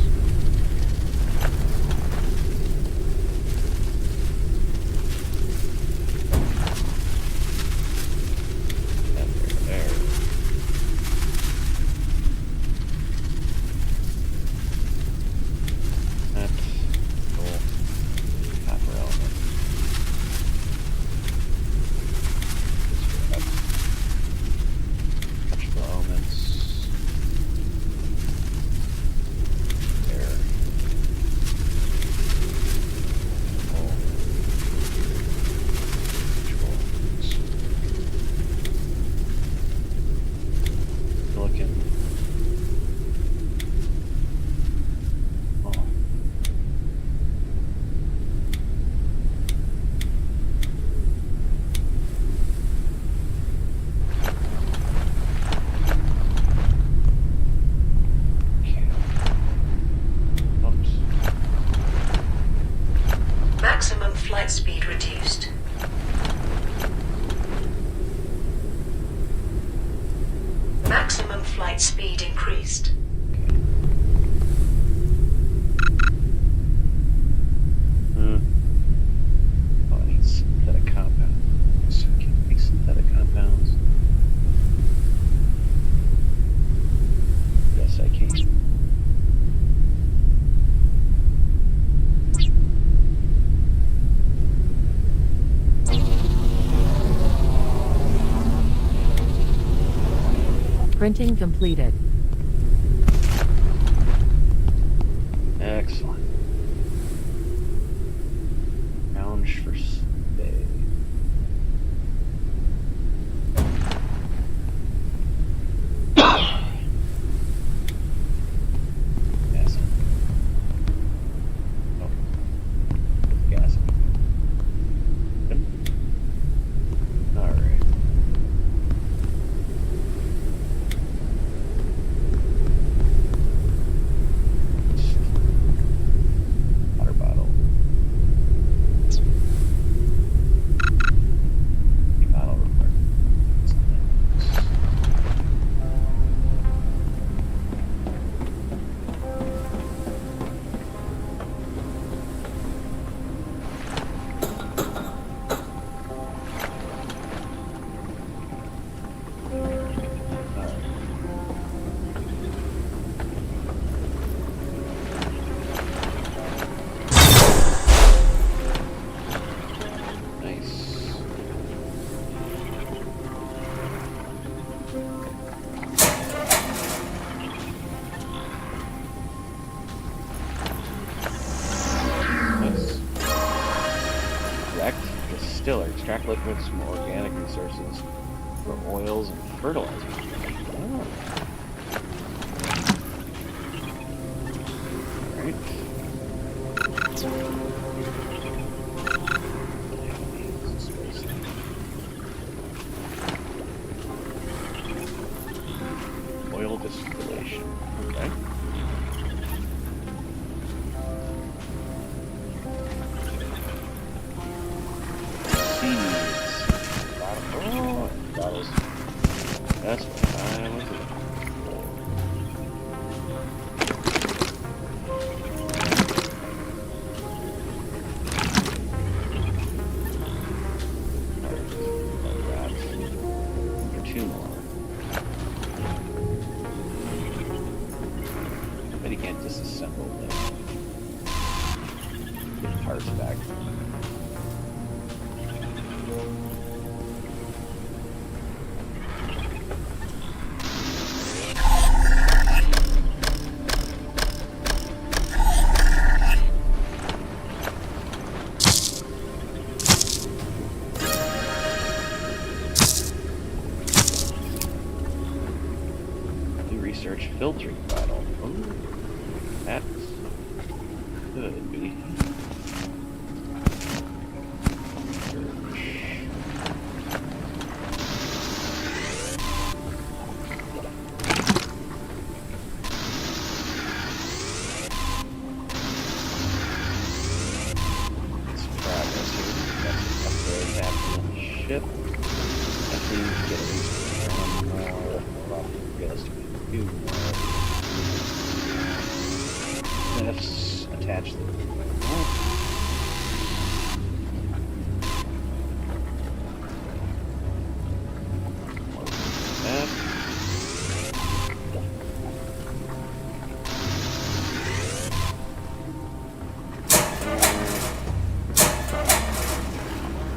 [SPEAKER 2] And there. That's cool. Copper element. Electrical elements. There. Oh. Silicon. Oh. Okay. Oops.
[SPEAKER 3] Maximum flight speed reduced. Maximum flight speed increased.
[SPEAKER 2] Oh, I need synthetic compounds. So I can't make synthetic compounds. Yes, I can.
[SPEAKER 4] Printing completed.
[SPEAKER 2] Excellent. Lounge for stay. Gas. Oh. Gas. Good. Alright. Water bottle. Bottle report. Nice. Nice. Direct distiller. Extract liquids from organic resources for oils and fertilizers. Oh. Alright. Oil distillation. Okay. Seeds. Oh, bottles. That's what I was looking for. Alright. For 2 more. But he can't disassemble them. Get parts back. New research filtering bottle. Ooh, that could be. Search. clean to get at least one more, or realistically, 2 more lifts attached to the wall. That.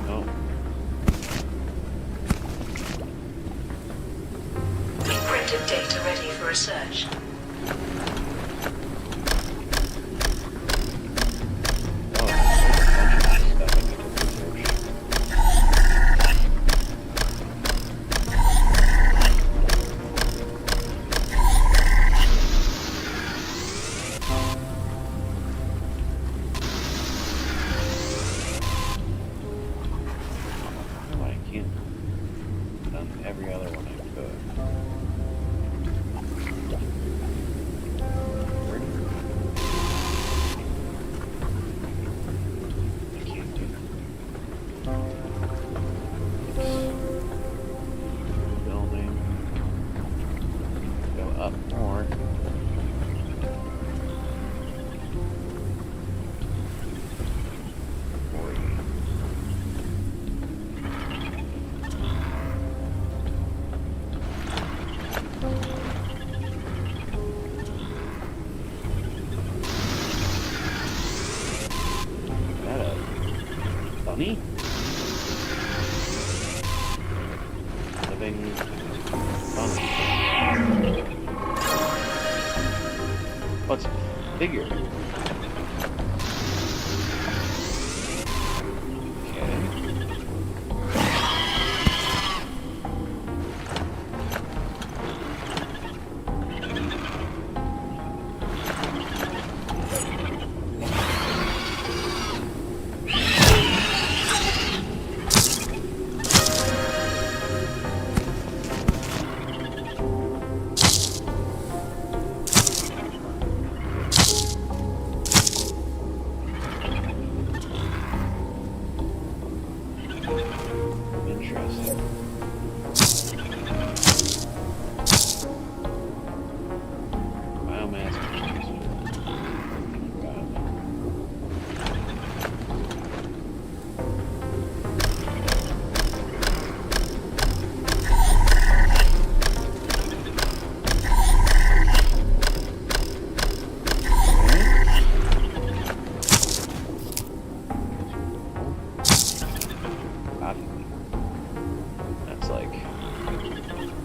[SPEAKER 2] Oh.
[SPEAKER 3] Printed data ready for research.
[SPEAKER 2] Oh, there's a bunch of stuff I need to research. Oh, I can't. I've done every other one I could. Where did I can't do that. Building. Go up more. Is that a bunny? Living bunny. What's a figure? Okay. Interesting. Biomass consumption. That's like,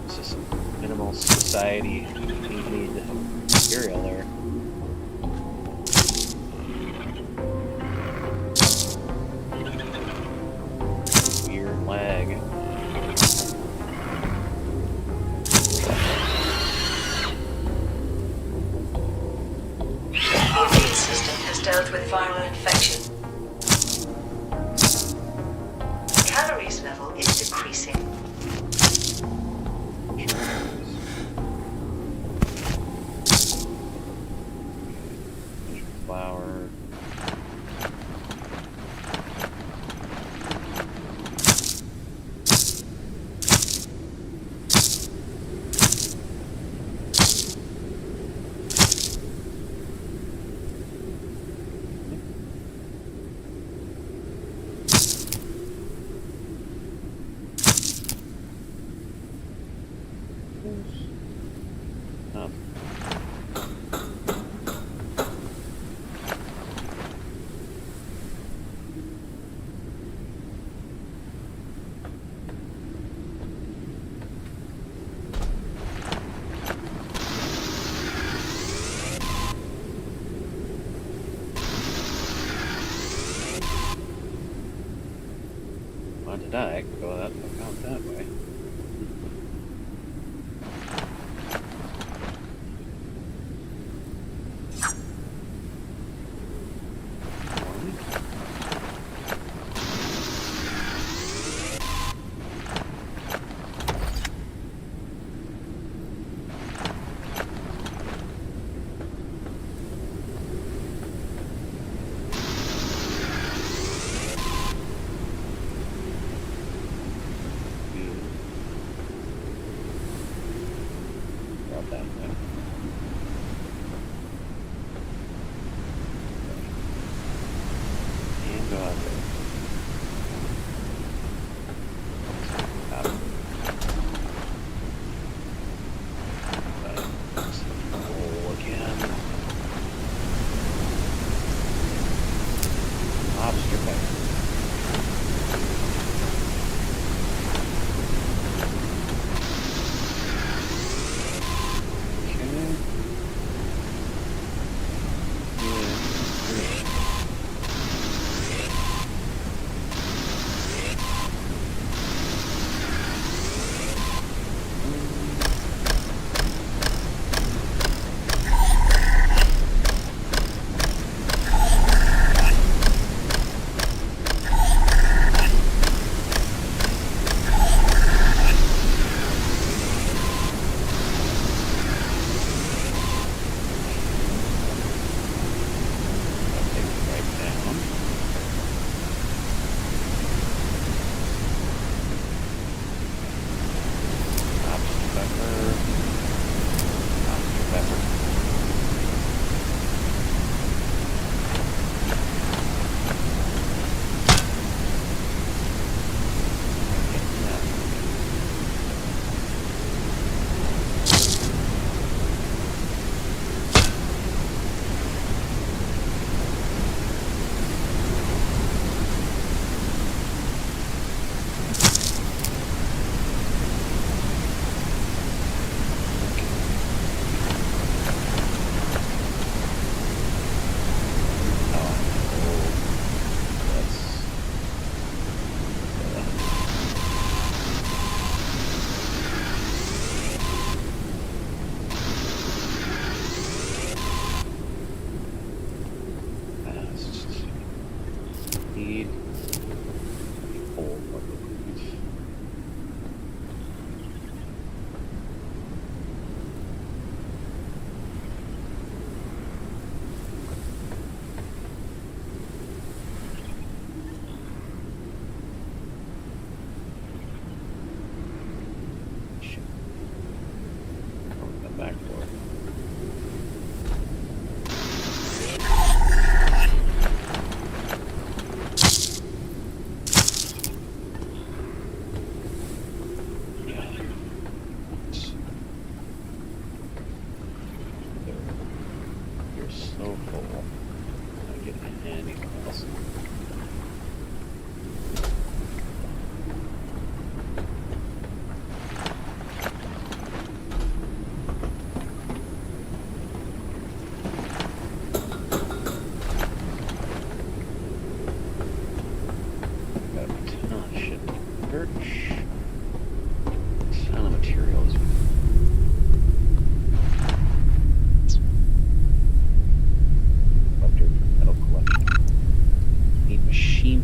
[SPEAKER 2] this is some minimal society need material there. Weird lag.
[SPEAKER 3] Your immune system has dealt with viral infection. Calories level is decreasing.
[SPEAKER 2] Flour. Up. Want to die? I can go out that way. out that way. And go out there.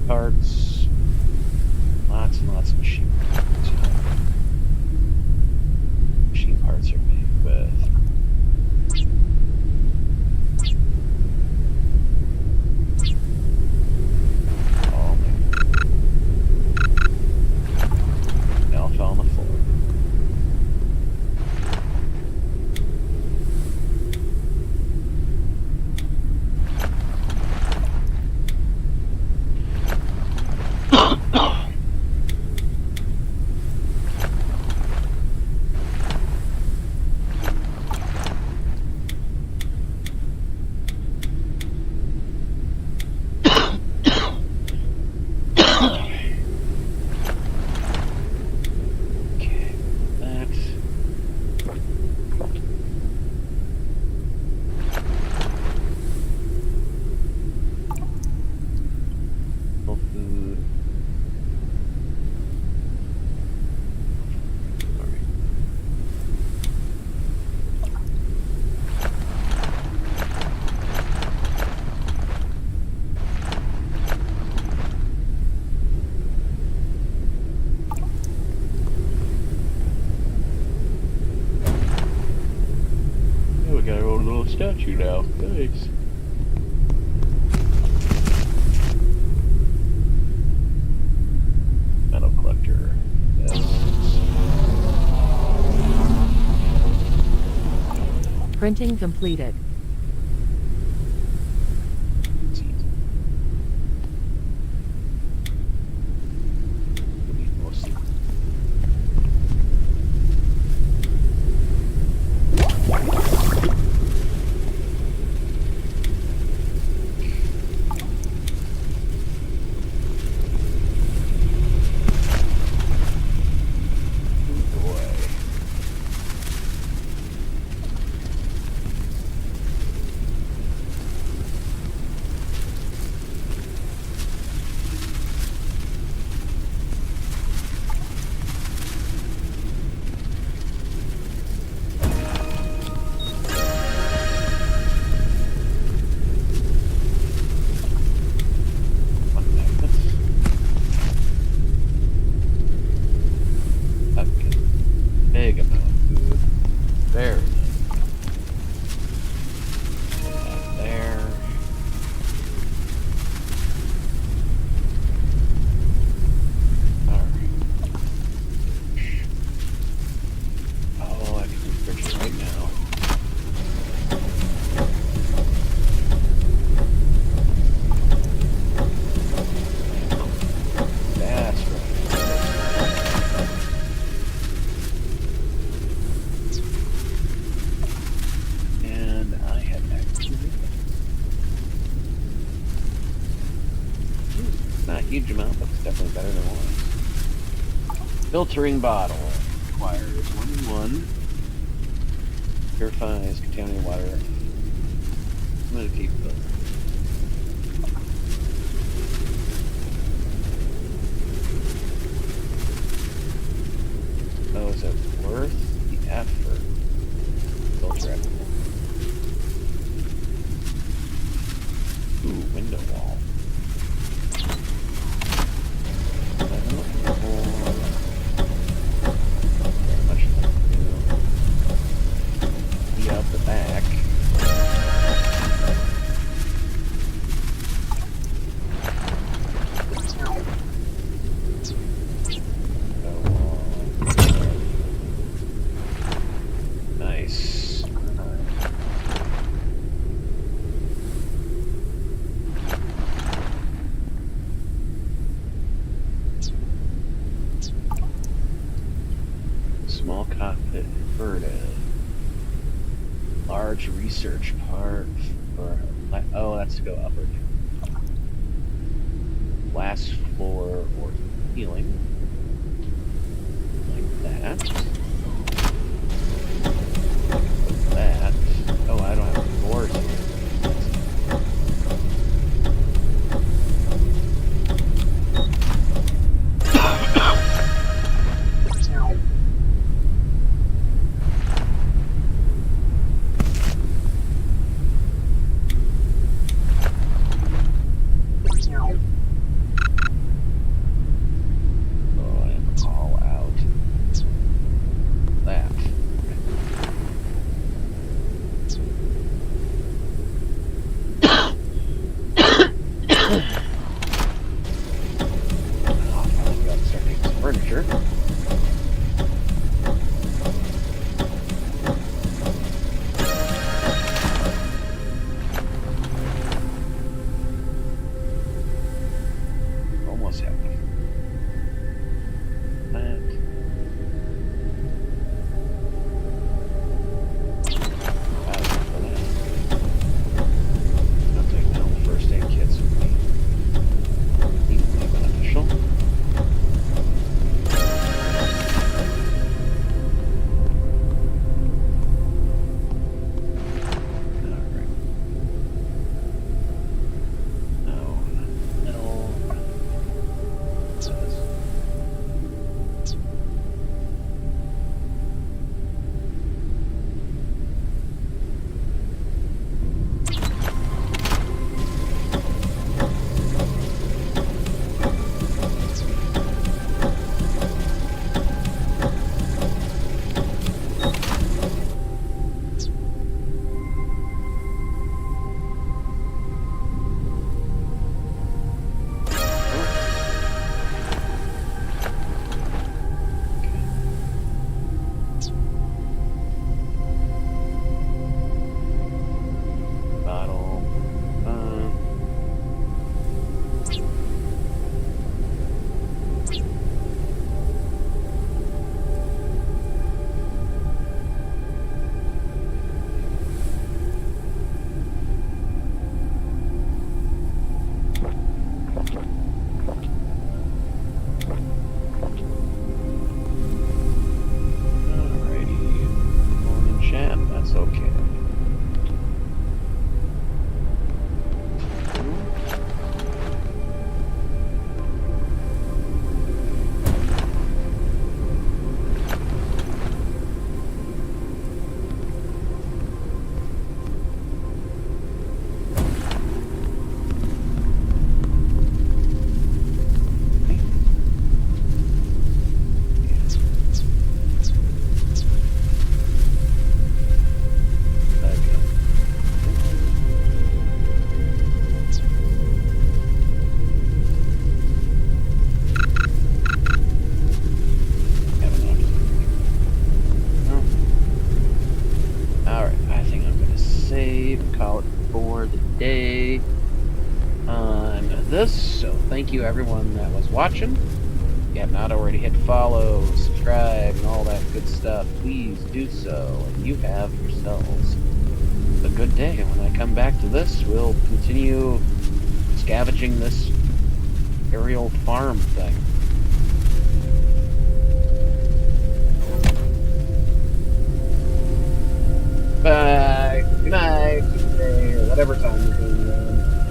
[SPEAKER 2] Parts, lots and lots of machine parts. Machine parts are made with all they all fell on the floor. Got our own little statue now. Thanks. Metal collector. Yes.
[SPEAKER 4] Printing completed.
[SPEAKER 2] It's easy. We'll see. Big amount of food. Very nice. And there. Alright. Oh, I can refresh it right now. That's right. Not a huge amount, but it's definitely better than one. Filtering bottle requires 1 in 1. Purifies contaminated water. I'm gonna keep filtering. Oh, is it worth the effort? Filter it. Ooh, window wall. Out the back. Nice. Small cockpit inverted. Large research part for oh, that's to go up or down. Last floor or ceiling, like that. Like that. Oh, I don't have doors here. day on this. So thank you everyone that was watching. If you have not already hit follow, subscribe, and all that good stuff, please do so. And you have yourselves a good day. And when I come back to this, we'll continue scavenging this aerial farm thing. Bye. Good night. Good day. Or whatever time you're doing.